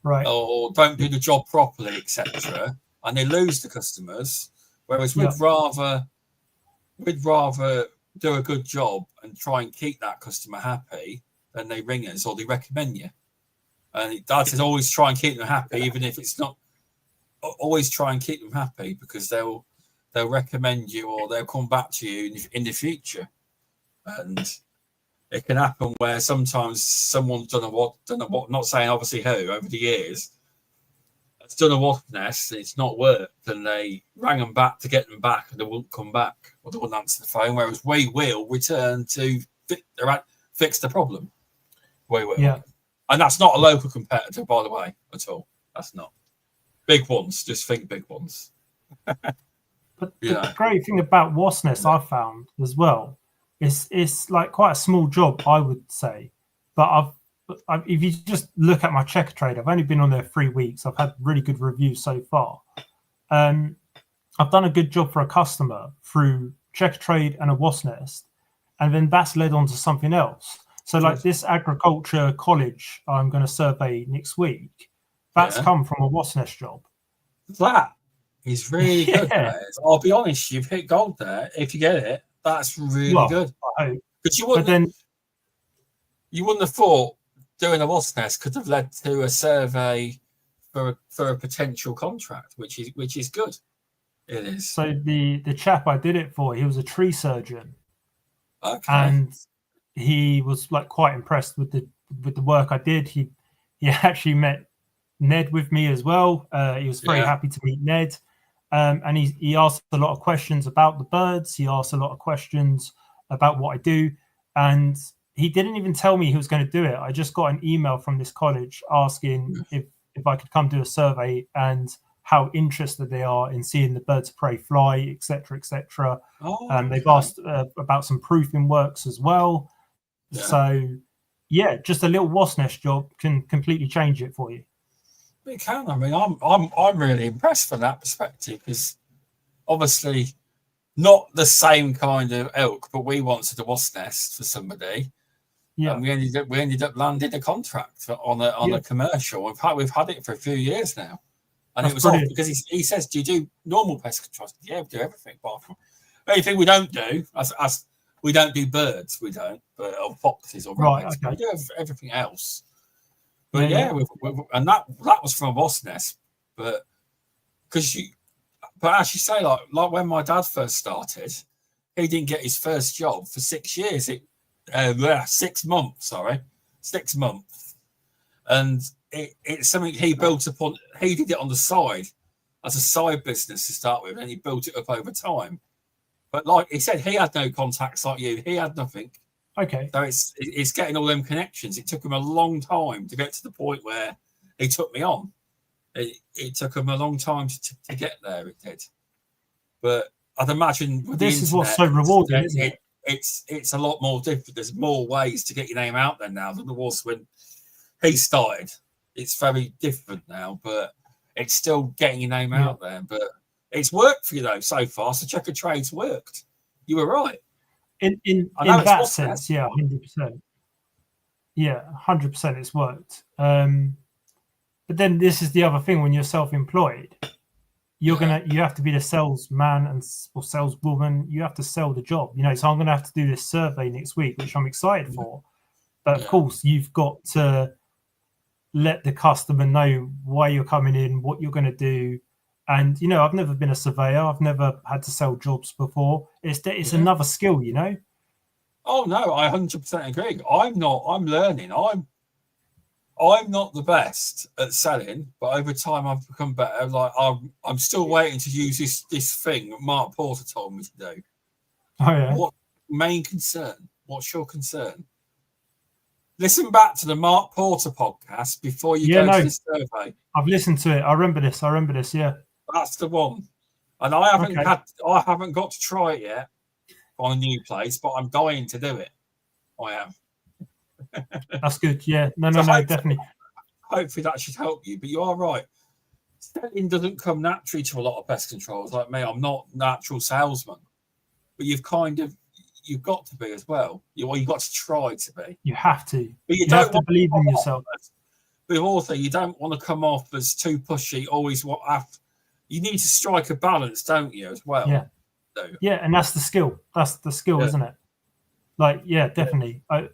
Right. or don't do the job properly, etc., and they lose the customers. Whereas we'd rather do a good job and try and keep that customer happy than they ring us or they recommend you. And Dad says always try and keep them happy, even if it's not. Always try and keep them happy because they'll recommend you or they'll come back to you in the future. And it can happen where sometimes someone's done a what, not saying obviously who, over the years, has done a wasp nest and it's not worked, and they rang them back to get them back and they won't come back or they won't answer the phone, whereas we will return to fix the problem. We will. Yeah. And that's not a local competitor, by the way, at all. That's not. Big ones, just think big ones. But the great thing about wasp nest I found as well, it's like quite a small job, I would say. But if you just look at my checker trade, I've only been on there 3 weeks. I've had really good reviews so far. I've done a good job for a customer through checker trade and a wasp nest, and then that's led on to something else. So like this agriculture college I'm going to survey next week, that's come from a wasp nest job. That is really good. I'll be honest, you've hit gold there. If you get it, that's really good. I hope. But you wouldn't have thought doing a wasp nest could have led to a survey for a potential contract, which is good. It is. So the chap I did it for, he was a tree surgeon. Okay. And he was like quite impressed with the work I did. He actually met Ned with me as well. He was very happy to meet Ned. And he asked a lot of questions about the birds. He asked a lot of questions about what I do. And he didn't even tell me he was going to do it. I just got an email from this college asking if I could come do a survey and how interested they are in seeing the birds of prey fly, etc., etc. They've asked about some proofing works as well. Yeah. So, just a little wasp nest job can completely change it for you. It can. I mean, I'm really impressed from that perspective, because obviously not the same kind of ilk, but we wanted a wasp nest for somebody. Yeah, and we ended up landing a contract on a commercial. We've had it for a few years now, and it was off because he says, "Do you do normal pest control?" Yeah, we do everything. Apart from anything we don't do, as we don't do birds, we don't, but or foxes or rabbits. Okay. We do everything else. But and that was from a wasp nest, but as you say, like when my dad first started, he didn't get his first job for 6 years. 6 months, 6 months, and it's something he built upon. He did it on the side as a side business to start with, and he built it up over time. But like he said, he had no contacts like you. He had nothing. Okay. So it's getting all them connections. It took him a long time to get to the point where he took me on. It took him a long time to get there. It did. But I'd imagine with this is what's so rewarding, isn't it? It's a lot more different. There's more ways to get your name out there now than there was when he started. It's very different now, but it's still getting your name out there. But it's worked for you though so far. So checker trade's worked. You were right. In that sense, 100%. Yeah, 100% it's worked. But then this is the other thing: when you're self-employed, you have to be the salesman or saleswoman. You have to sell the job, So I'm going to have to do this survey next week, which I'm excited for. But of course, you've got to let the customer know why you're coming in, what you're going to do. And I've never been a surveyor. I've never had to sell jobs before. It's another skill, Oh no, I 100% agree. I'm learning. I'm not the best at selling, but over time I've become better. Like I'm still waiting to use this thing Mark Porter told me to do. Oh yeah. What main concern? What's your concern? Listen back to the Mark Porter podcast before you go to this survey. I've listened to it. I remember this. Yeah. That's the one. And I haven't got to try it yet on a new place, but I'm dying to do it. I am. That's good. Yeah. No, definitely. Hopefully that should help you. But you are right. Selling doesn't come naturally to a lot of pest controllers like me. I'm not a natural salesman. But you've got to be as well. You've got to try to be. You have to. But you have to believe in yourself. But also, you don't want to come off as too pushy. Always you need to strike a balance, don't you, as well? Yeah. So, yeah, and that's the skill. That's the skill, isn't it? Like, yeah, definitely. I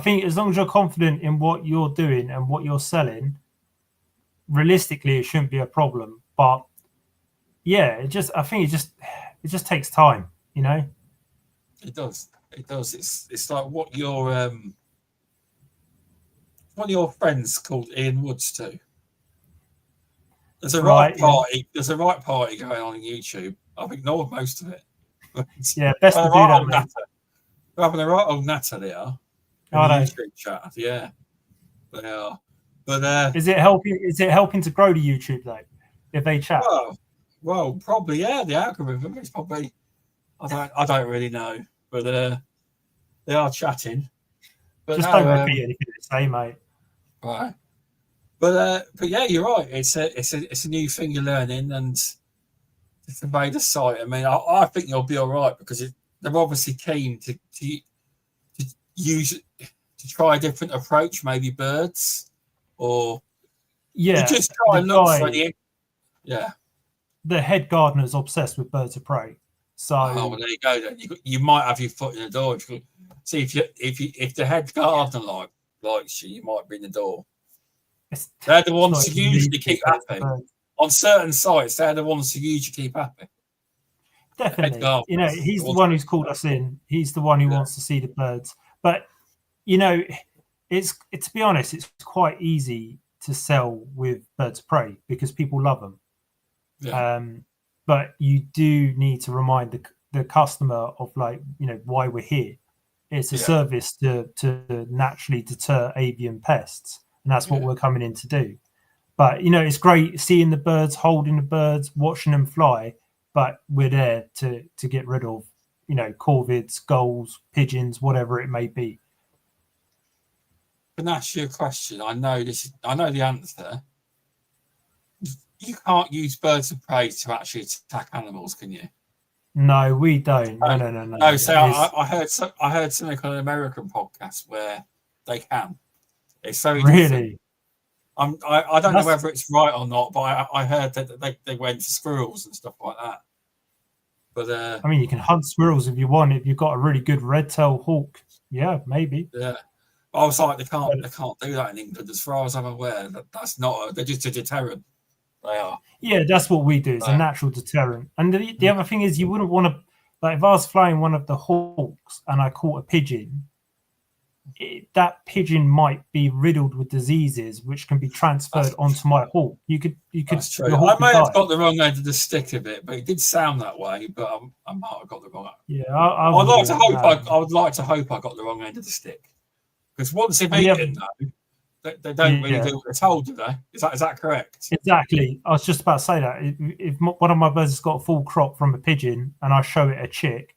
think as long as you're confident in what you're doing and what you're selling, realistically, it shouldn't be a problem. But yeah, I think it just takes time, you know. It does. It does. It's like what your one of your friends called Ian Woods too. There's a right party. Yeah. There's a right party going on YouTube. I've ignored most of it. Yeah, best to do that, mate. They're having a right old natter there in the YouTube chat. Yeah, they are. But is it helping? Is it helping to grow the YouTube though? If they chat, well, probably yeah. The algorithm is probably. I don't really know, but they are chatting. But just don't repeat anything they say, mate. Right. But yeah, you're right. It's a new thing you're learning, and it's made a site. I mean, I think you'll be all right because they're obviously keen to use to try a different approach, maybe birds, or just try and look for the The head gardener's obsessed with birds of prey. So well, there you go. Then you might have your foot in the door. See if the head gardener likes you might be in the door. They're the ones who usually keep happy. On certain sites, they're the ones who usually keep happy. Definitely. You know, he's the one who's called us in. He's the one who wants to see the birds. But, you know, it's to be honest, it's quite easy to sell with birds of prey because people love them. Yeah. But you do need to remind the customer of, like, you know, why we're here. It's a service to naturally deter avian pests. And that's what we're coming in to do. But, you know, it's great seeing the birds, holding the birds, watching them fly. But we're there to get rid of, you know, corvids, gulls, pigeons, whatever it may be. Can I ask you a question? I know the answer. You can't use birds of prey to actually attack animals, can you? No, we don't. No. No, so I heard something on an American podcast where they can. It's very really. I don't know whether it's right or not, but I heard that they went for squirrels and stuff like that. But I mean, you can hunt squirrels if you want. If you've got a really good red-tailed hawk, yeah, maybe. Yeah, I was like, they can't do that in England, as far as I'm aware. That's not. They're just a deterrent. They are. Yeah, that's what we do. It's a natural deterrent. And the other thing is, you wouldn't want to, like, if I was flying one of the hawks and I caught a pigeon, that pigeon might be riddled with diseases which can be transferred onto my hawk. You could. That's true. I may have got the wrong end of the stick of it, but it did sound that way. But I might have got the wrong. Yeah, I would like to hope I got the wrong end of the stick, because once they've eaten, they don't really do what they're told, do they? Is that correct? Exactly. I was just about to say that if one of my birds has got a full crop from a pigeon and I show it a chick,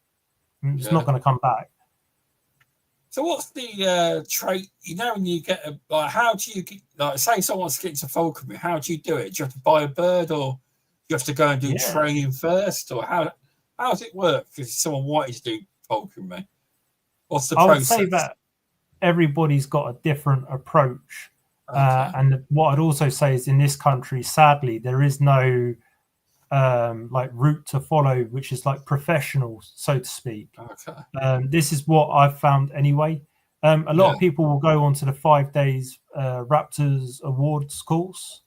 it's not going to come back. So what's the trait? You know, when you get how do you say someone wants to get into falconry? How do you do it? Do you have to buy a bird, or do you have to go and do training first, or how does it work if someone wanted to do falconry? What's the process? I would say that everybody's got a different approach, and what I'd also say is in this country, sadly, there is no like route to follow, which is like professional, so to speak. This is what I've found anyway. A lot of people will go on to the 5 days Raptors Awards course.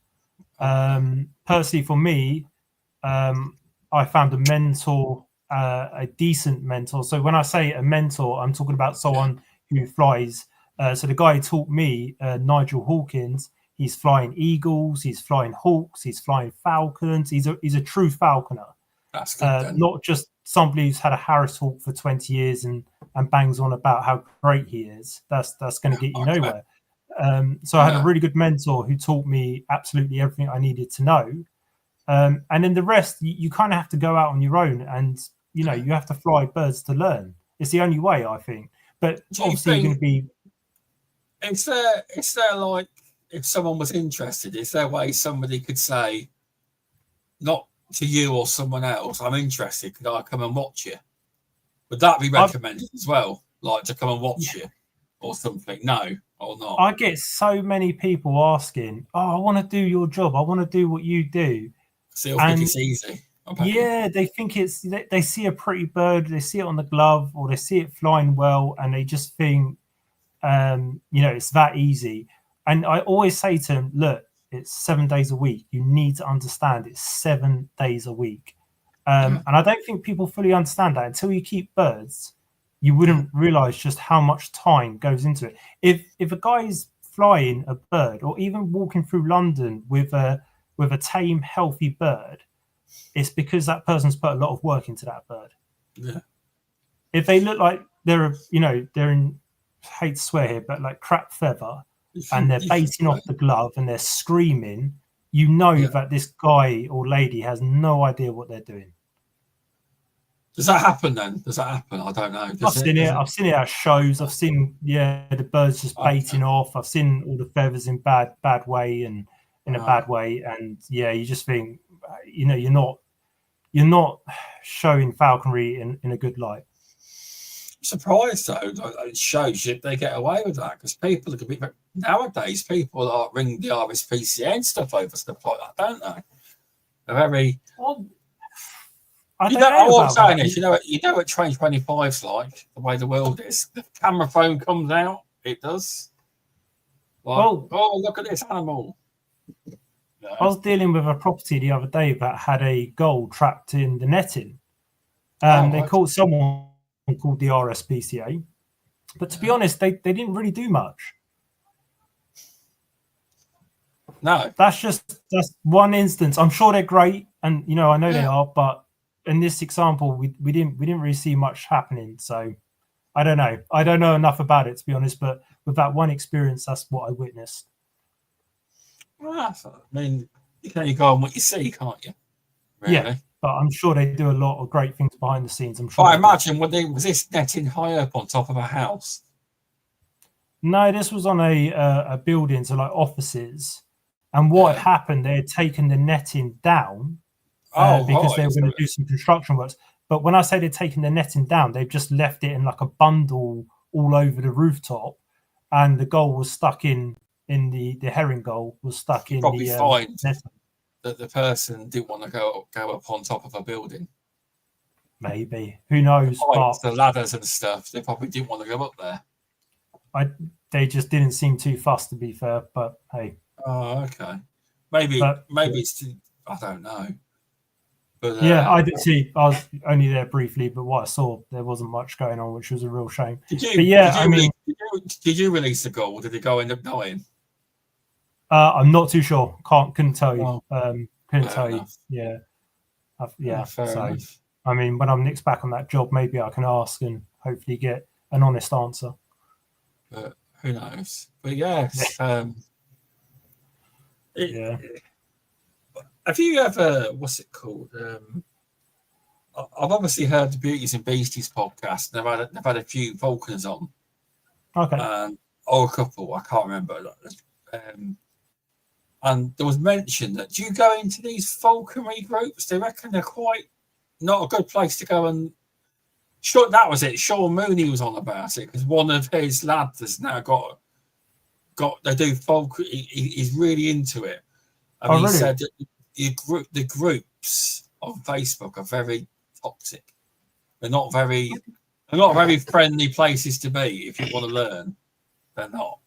Personally, for me, I found a mentor, a decent mentor. So when I say a mentor, I'm talking about someone who flies. So the guy who taught me, Nigel Hawkins, he's flying eagles, he's flying hawks, he's flying falcons. He's a true falconer. That's good. Not just somebody who's had a Harris hawk for 20 years and bangs on about how great he is. That's going to get you nowhere. So I had a really good mentor who taught me absolutely everything I needed to know. And then the rest, you kind of have to go out on your own, and you know you have to fly birds to learn. It's the only way, I think. But obviously, you're going to be. Is there like, if someone was interested, is there a way somebody could say, not to you or someone else, I'm interested, could I come and watch you? Would that be recommended as well? Like to come and watch you or something? No. or not? I get so many people asking, "Oh, I want to do your job. I want to do what you do." So you'll think it's easy. Yeah, they think they see a pretty bird, they see it on the glove, or they see it flying well, and they just think, it's that easy. And I always say to them, look, it's 7 days a week. You need to understand it's 7 days a week. And I don't think people fully understand that until you keep birds. You wouldn't realize just how much time goes into it. If a guy's flying a bird, or even walking through London with a tame, healthy bird, it's because that person's put a lot of work into that bird. Yeah. If they look like they're in, I hate to swear here, but like crap feather, and they're baiting off the glove and they're screaming, that this guy or lady has no idea what they're doing. Does that happen then? Does that happen? I don't know. I've seen it at shows. I've seen the birds just baiting off. I've seen all the feathers in bad way and in a bad way, and you just think, you're not showing falconry in a good light. I'm surprised though, it shows you they get away with that, because people are going to be, nowadays people are ringing the RSPCA and stuff over stuff like that, don't they? They're very. Well, what I'm saying is, you know what Train 25's like, the way the world is. The camera phone comes out, it does. Like, oh, look at this animal. I was dealing with a property the other day that had a gull trapped in the netting. They called someone called the RSPCA, but to be honest, they didn't really do much. No, that's one instance. I'm sure they're great, and I know they are, but in this example, we didn't really see much happening. So I don't know enough about it, to be honest, but with that one experience, that's what I witnessed. Well, I mean, you can only go on what you see, can't you? Really? Yeah, but I'm sure they do a lot of great things behind the scenes. I'm sure. I imagine was this netting high up on top of a house? No, this was on a building, so like offices. And what had happened, they had taken the netting down because they were going to do some construction works. But when I say they'd taken the netting down, they've just left it in like a bundle all over the rooftop, and the gull was stuck in the herring gull was stuck in probably the find netting. That the person didn't want to go up on top of a building. Maybe, who knows? The ladders and stuff, they probably didn't want to go up there. They just didn't seem too fussed, to be fair. But hey. Oh, okay. Maybe it's. I don't know. But I did see. I was only there briefly, but what I saw, there wasn't much going on, which was a real shame. Did you release the goal? Or did it go end up dying? I'm not too sure. Couldn't tell you. Couldn't tell you. Yeah. Fair enough. I mean, when I'm next back on that job, maybe I can ask and hopefully get an honest answer. But who knows? But yes. Have you ever, what's it called? I've obviously heard the Beauties and Beasties podcast. They've had a few Falconers on. Okay. Or a couple, I can't remember. And there was mention that, do you go into these falconry groups? They reckon they're quite not a good place to go. And sure, that was it. Sean Mooney was on about it because one of his lads has now got they do folk. He's really into it. And he really? said that the groups on Facebook are very toxic. They're not very friendly places to be if you want to learn. They're not.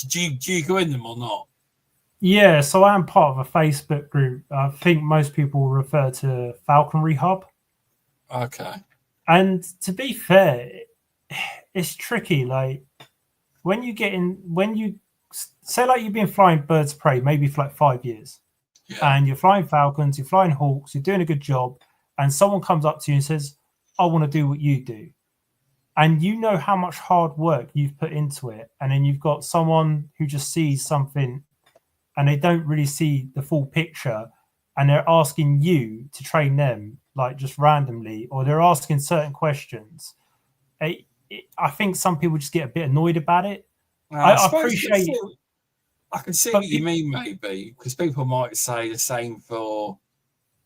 Do you go in them or not? Yeah, so I am part of a Facebook group. I think most people refer to Falconry Hub. Okay. And to be fair, it's tricky. Like when you say like you've been flying birds of prey maybe for like 5 years, and you're flying falcons, you're flying hawks, you're doing a good job, and someone comes up to you and says, "I want to do what you do," and you know how much hard work you've put into it, and then you've got someone who just sees something and they don't really see the full picture, and they're asking you to train them like just randomly, or they're asking certain questions. I think some people just get a bit annoyed about it. I appreciate it. I can see what you mean, maybe, because people might say the same for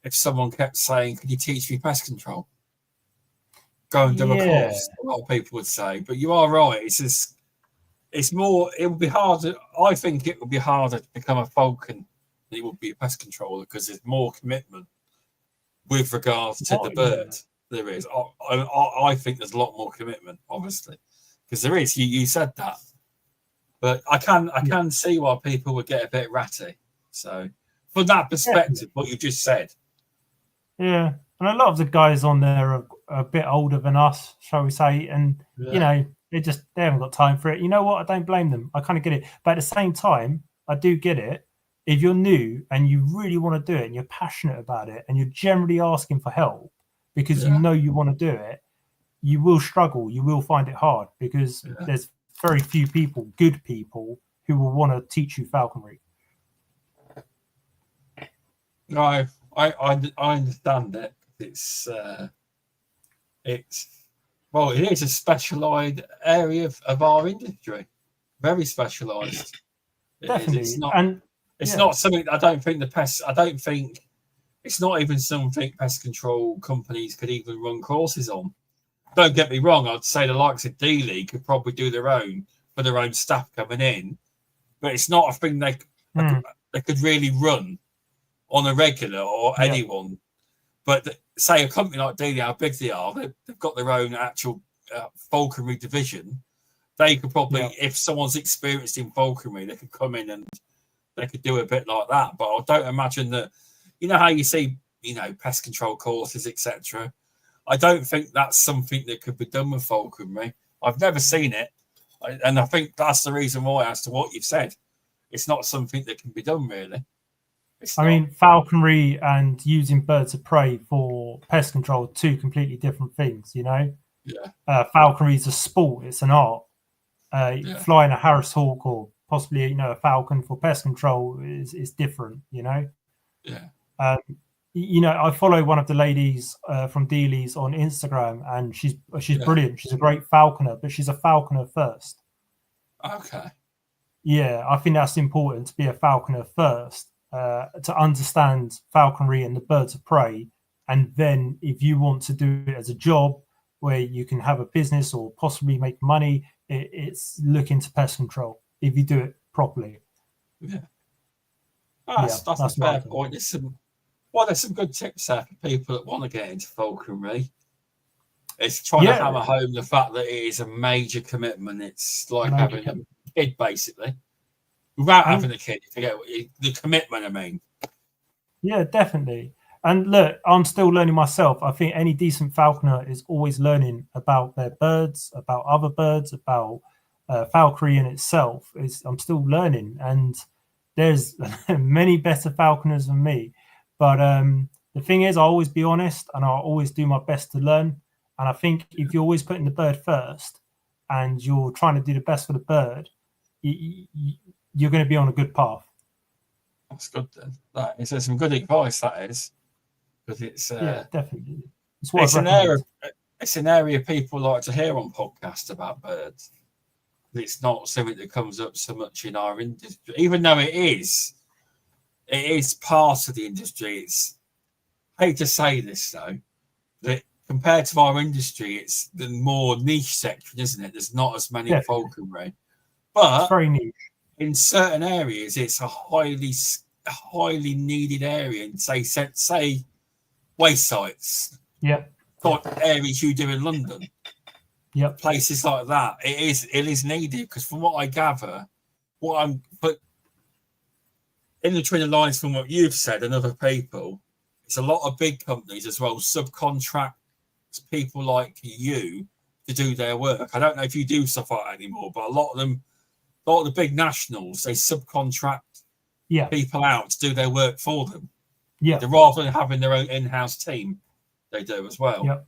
if someone kept saying, "Could you teach me pest control?" Go and do a course. A lot of people would say, but you are right. It's it's more. It would be harder. I think it would be harder to become a falcon than it would be a pest controller because there's more commitment with regards to the bird. There is. I think there's a lot more commitment, obviously, because there is. You said that, but I can see why people would get a bit ratty. So, from that perspective, what you just said. Yeah, and a lot of the guys on there are a bit older than us, shall we say, and you know they haven't got time for it. You know what? I don't blame them. I kind of get it, but at the same time, I do get it. If you're new and you really want to do it and you're passionate about it and you're generally asking for help because you know you want to do it, you will struggle. You will find it hard because there's very few people, good people, who will want to teach you falconry. No, I understand it. It's it is a specialised area of our industry, very specialised. Definitely, it's not something. I don't think it's not even something pest control companies could even run courses on. Don't get me wrong. I'd say the likes of Dall could probably do their own for their own staff coming in, but it's not a thing they could really run on a regular or anyone. But say a company like Dall, how big they are, they've got their own actual falconry division. They could probably, if someone's experienced in falconry, they could come in and they could do a bit like that. But I don't imagine that, you know how you see, pest control courses, etc. I don't think that's something that could be done with falconry. I've never seen it. And I think that's the reason why, as to what you've said, it's not something that can be done, really. I mean, falconry and using birds of prey for pest control are two completely different things, Yeah. Falconry is a sport. It's an art. Flying a Harris hawk or possibly, a falcon for pest control is different, Yeah. I follow one of the ladies from Dealey's on Instagram, and she's brilliant. She's a great falconer, but she's a falconer first. Okay. Yeah, I think that's important to be a falconer first, to understand falconry and the birds of prey. And then if you want to do it as a job where you can have a business or possibly make money, it's look into pest control if you do it properly. Yeah. That's a fair point. There's some good tips there for people that want to get into falconry. It's trying to hammer home the fact that it is a major commitment. It's like having a kid, basically. Without having a kid, forget the commitment, I mean. Yeah, definitely. And look, I'm still learning myself. I think any decent falconer is always learning about their birds, about other birds, about falconry in itself. I'm still learning, and there's many better falconers than me. But the thing is, I'll always be honest, and I'll always do my best to learn. And I think if you're always putting the bird first and you're trying to do the best for the bird, you're going to be on a good path. That's good then. That is some good advice, that is. Because it's definitely. It's an area people like to hear on podcasts about birds. It's not something that comes up so much in our industry, even though it is part of the industry. I hate to say this though, that compared to our industry, it's the more niche section, isn't it? There's not as many falconry, but it's very niche. In certain areas, it's a highly needed area. And say waste sites, like areas you do in London, places like that. It is needed because, from what I gather, but in between the lines from what you've said and other people, it's a lot of big companies as well subcontract people like you to do their work. I don't know if you do stuff like that anymore, but a lot of the big nationals, they subcontract people out to do their work for them. Yeah, rather than having their own in-house team, they do as well. Yeah.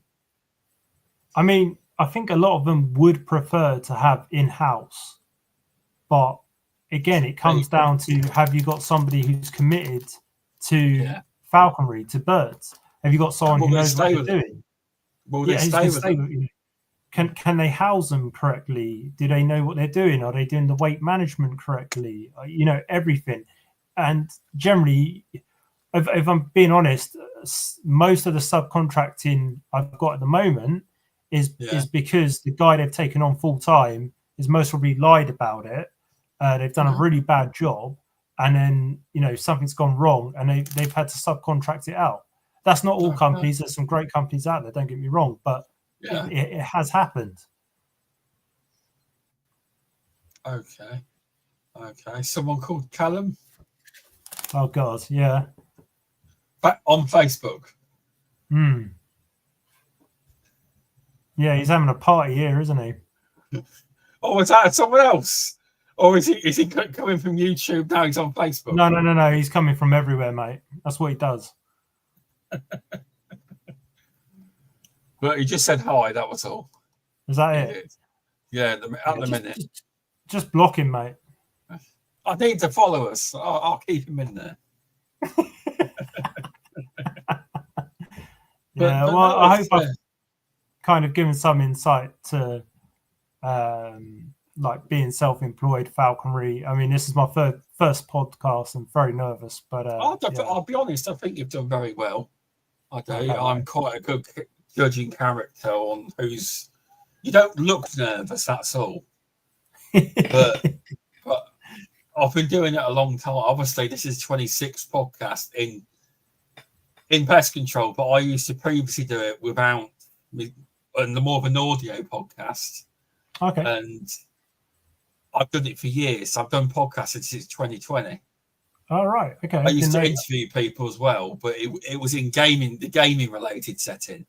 I mean, I think a lot of them would prefer to have in-house, but again, it comes down to, have you got somebody who's committed to falconry, to birds? Have you got someone who knows what they're doing? Will they stay with them? Can they house them correctly? Do they know what they're doing? Are they doing the weight management correctly? Everything. And generally, if I'm being honest, most of the subcontracting I've got at the moment is because the guy they've taken on full time is most probably lied about it. They've done a really bad job, and then something's gone wrong, and they've had to subcontract it out. That's not all companies. There's some great companies out there. Don't get me wrong, but it has happened. Okay. Someone called Callum. Oh God, yeah. Back on Facebook. Yeah, he's having a party here, isn't he? Oh, is that someone else? Or is he coming from YouTube now? He's on Facebook. No. He's coming from everywhere, mate. That's what he does. But he just said hi. That was all. Is that it? Yeah. At the minute. Just block him, mate. I need to follow us. I'll keep him in there. I hope I've kind of given some insight to like being self-employed, Falconry. I mean, this is my first podcast. I'm very nervous, but I'll be honest. I think you've done very well. I do. I'm quite a good judging character on who's. You don't look nervous. That's all. But I've been doing it a long time. Obviously, this is 26th podcast in pest control, but I used to previously do it without and the more of an audio podcast. Okay. And I've done it for years. I've done podcasting since 2020. All right. Okay. I used to interview people as well, but it was in the gaming related setting.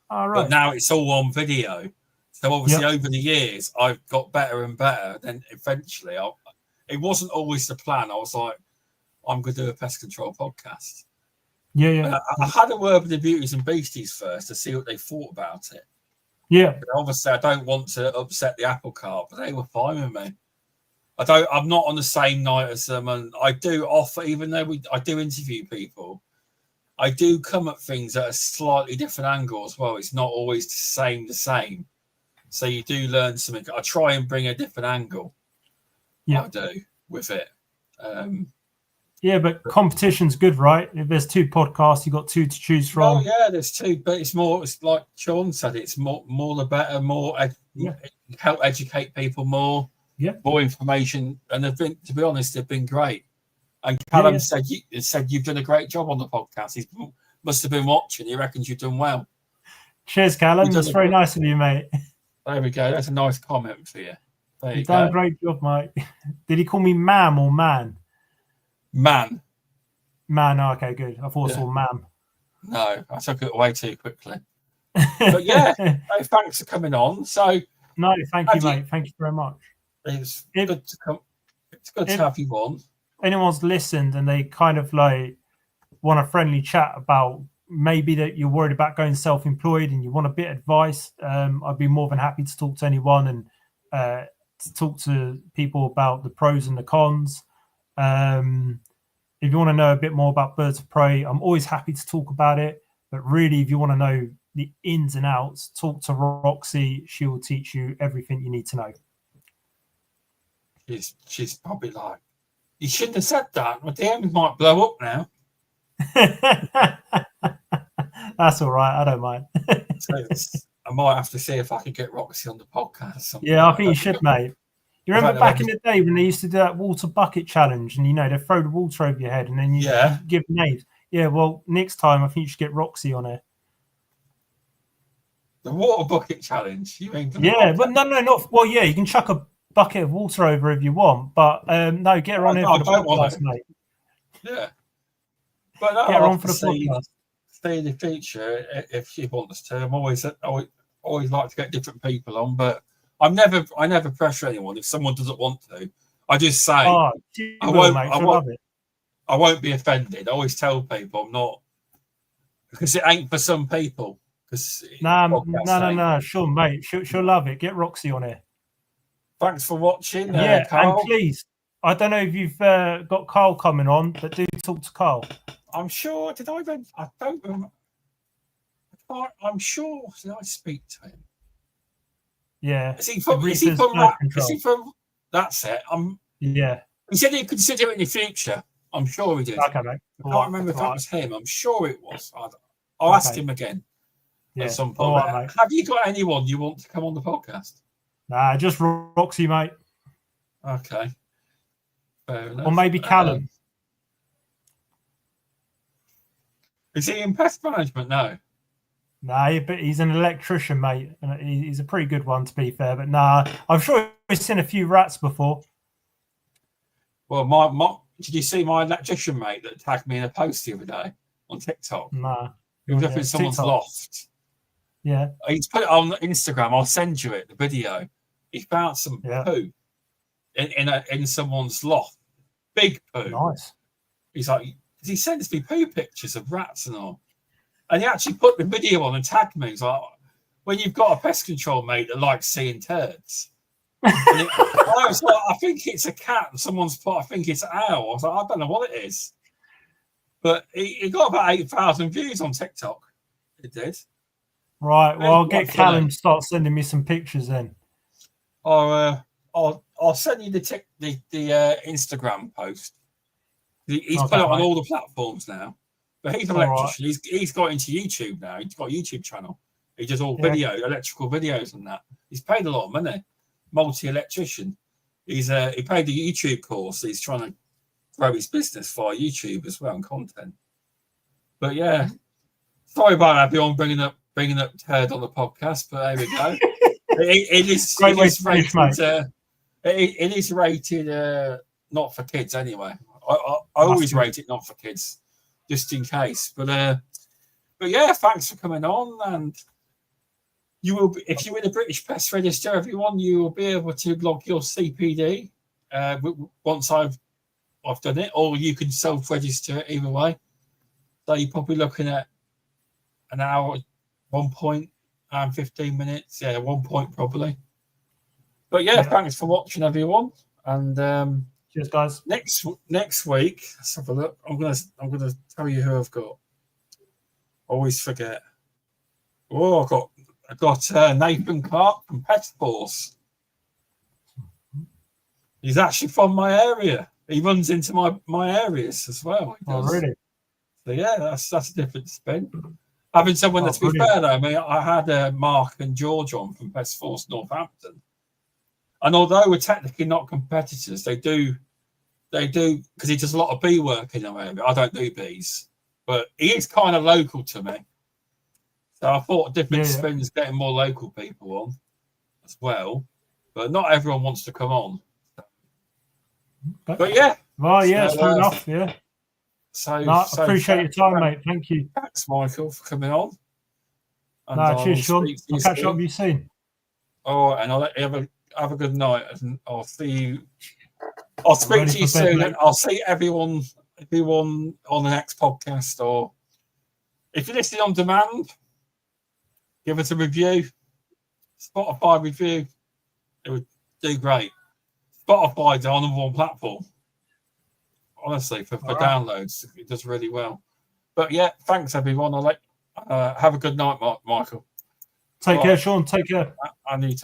All right. But now it's all on video. So obviously over the years, I've got better and better. Then eventually, it wasn't always the plan. I was like, I'm going to do a pest control podcast. Yeah. I had a word with the Beauties and Beasties first to see what they thought about it. Yeah. But obviously, I don't want to upset the apple cart, but they were fine with me. I'm not on the same night as them, and I do offer, even though I do interview people, I do come at things at a slightly different angle as well. It's not always the same. So you do learn something. I try and bring a different angle. Yeah, I do with it. Yeah, but competition's good, right? If there's two podcasts, you've got two to choose from. Oh yeah, there's two, but it's like Sean said, it's more the better, help educate people more. Yeah, more information, and to be honest, they've been great. And Callum said you've done a great job on the podcast. He must have been watching. He reckons you've done well. Cheers, Callum. That's very nice of you, mate. There we go. That's a nice comment for you. You've done a great job, mate. Did he call me ma'am or man? Man. Oh, okay, good. I thought it was ma'am. No, I took it away too quickly. But yeah, thanks for coming on. So no, thank you, mate. Thank you very much. It's good to come. It's good to have you on. Anyone's listened and they kind of like want a friendly chat about maybe that you're worried about going self-employed and you want a bit of advice, I'd be more than happy to talk to anyone and to talk to people about the pros and the cons. If you want to know a bit more about birds of prey, I'm always happy to talk about it. But really, if you want to know the ins and outs, talk to Roxy. She will teach you everything you need to know. She's probably like, you shouldn't have said that. My DMs might blow up now. That's all right. I don't mind. I might have to see if I can get Roxy on the podcast. Yeah, I think you should, mate. You remember back in the day when they used to do that water bucket challenge and, they throw the water over your head and then you give names? Yeah, well, next time I think you should get Roxy on it. The water bucket challenge? You mean? Yeah, but no, not... Well, yeah, you can chuck a bucket of water over if you want, but no, get her on here for the podcast, mate. Yeah. But no, get her on for the podcast. See in the future if she wants to. I always like to get different people on, but I never pressure anyone. If someone doesn't want to, I just say I won't be offended. I always tell people I'm not, because it ain't for some people. No, sure, mate. She'll love it. Get Roxy on here. Thanks for watching. Carl. And please, I don't know if you've got Carl coming on, but do talk to Carl. I'm sure. I don't remember. I'm sure. Did I speak to him? Yeah. Is he from? That's it. Yeah. He said he'd consider it in the future. I'm sure he did. Okay, mate. I can't remember if that was him. I'm sure it was. I'll ask him again at some point. Right, have you got anyone you want to come on the podcast? Nah, just Roxy, mate. Okay. Fair enough. Or maybe Callum. Is he in pest management? No. Nah, but he's an electrician, mate. And he's a pretty good one, to be fair. But nah, I'm sure he's seen a few rats before. Well, did you see my electrician mate that tagged me in a post the other day on TikTok? Nah. He was up in someone's loft. Yeah. He's put it on Instagram. I'll send you it, the video. He found some poo in someone's loft. Big poo. Nice. He's like, he sends me poo pictures of rats and all. And he actually put the video on and tagged me. He's like, when you've got a pest control mate that likes seeing turds. I was like, I think it's a cat. And someone's put, I think it's an owl. I was like, I don't know what it is. But he got about 8,000 views on TikTok. It did. Right. Well, I'll get Callum to start sending me some pictures then. I'll send you the Instagram post. He's put it on all the platforms now. But he's an electrician. Right. He's got into YouTube now. He's got a YouTube channel. He does all electrical videos and that. He's paid a lot of money. Multi-electrician. He paid the YouTube course. He's trying to grow his business via YouTube as well and content. But yeah, sorry about everyone bringing up turd on the podcast, but there we go. it is rated not for kids anyway. I always rate it not for kids, just in case. But yeah, thanks for coming on. And you will, if you're in the British Pest Register, everyone, you will be able to log your CPD once I've done it, or you can self-register it either way. So you're probably looking at an hour, 1 point, and 15 minutes. Yeah, 1 point probably. But yeah, thanks for watching, everyone. And cheers, guys. Next week, let's have a look. I'm gonna tell you who I've got. Always forget. Oh, I got Nathan Clark from Pest Force. He's actually from my area. He runs into my areas as well. Oh, really? So yeah, that's a different spin. Having someone that's to be fair though, I mean, I had Mark and George on from Pest Force Northampton, and although we're technically not competitors, they do because he does a lot of bee work in our area. I don't do bees, but he is kind of local to me. So I thought different spins, getting more local people on as well, but not everyone wants to come on. But yeah, well, yeah, fair enough. Yeah. So I appreciate your time, mate. Thank you. Thanks, Michael, for coming on. And cheers, Sean. I'll catch up with you soon. All right, and I'll let you have a good night, and I'll see you. I'll speak to you soon, and I'll see everyone on the next podcast. Or if you're listening on demand, give us a review. Spotify review. It would do great. Spotify's our number one platform. Honestly, for downloads, it does really well. But yeah, thanks everyone. I'll have a good night, Michael. Take care, Sean. Take care. And you take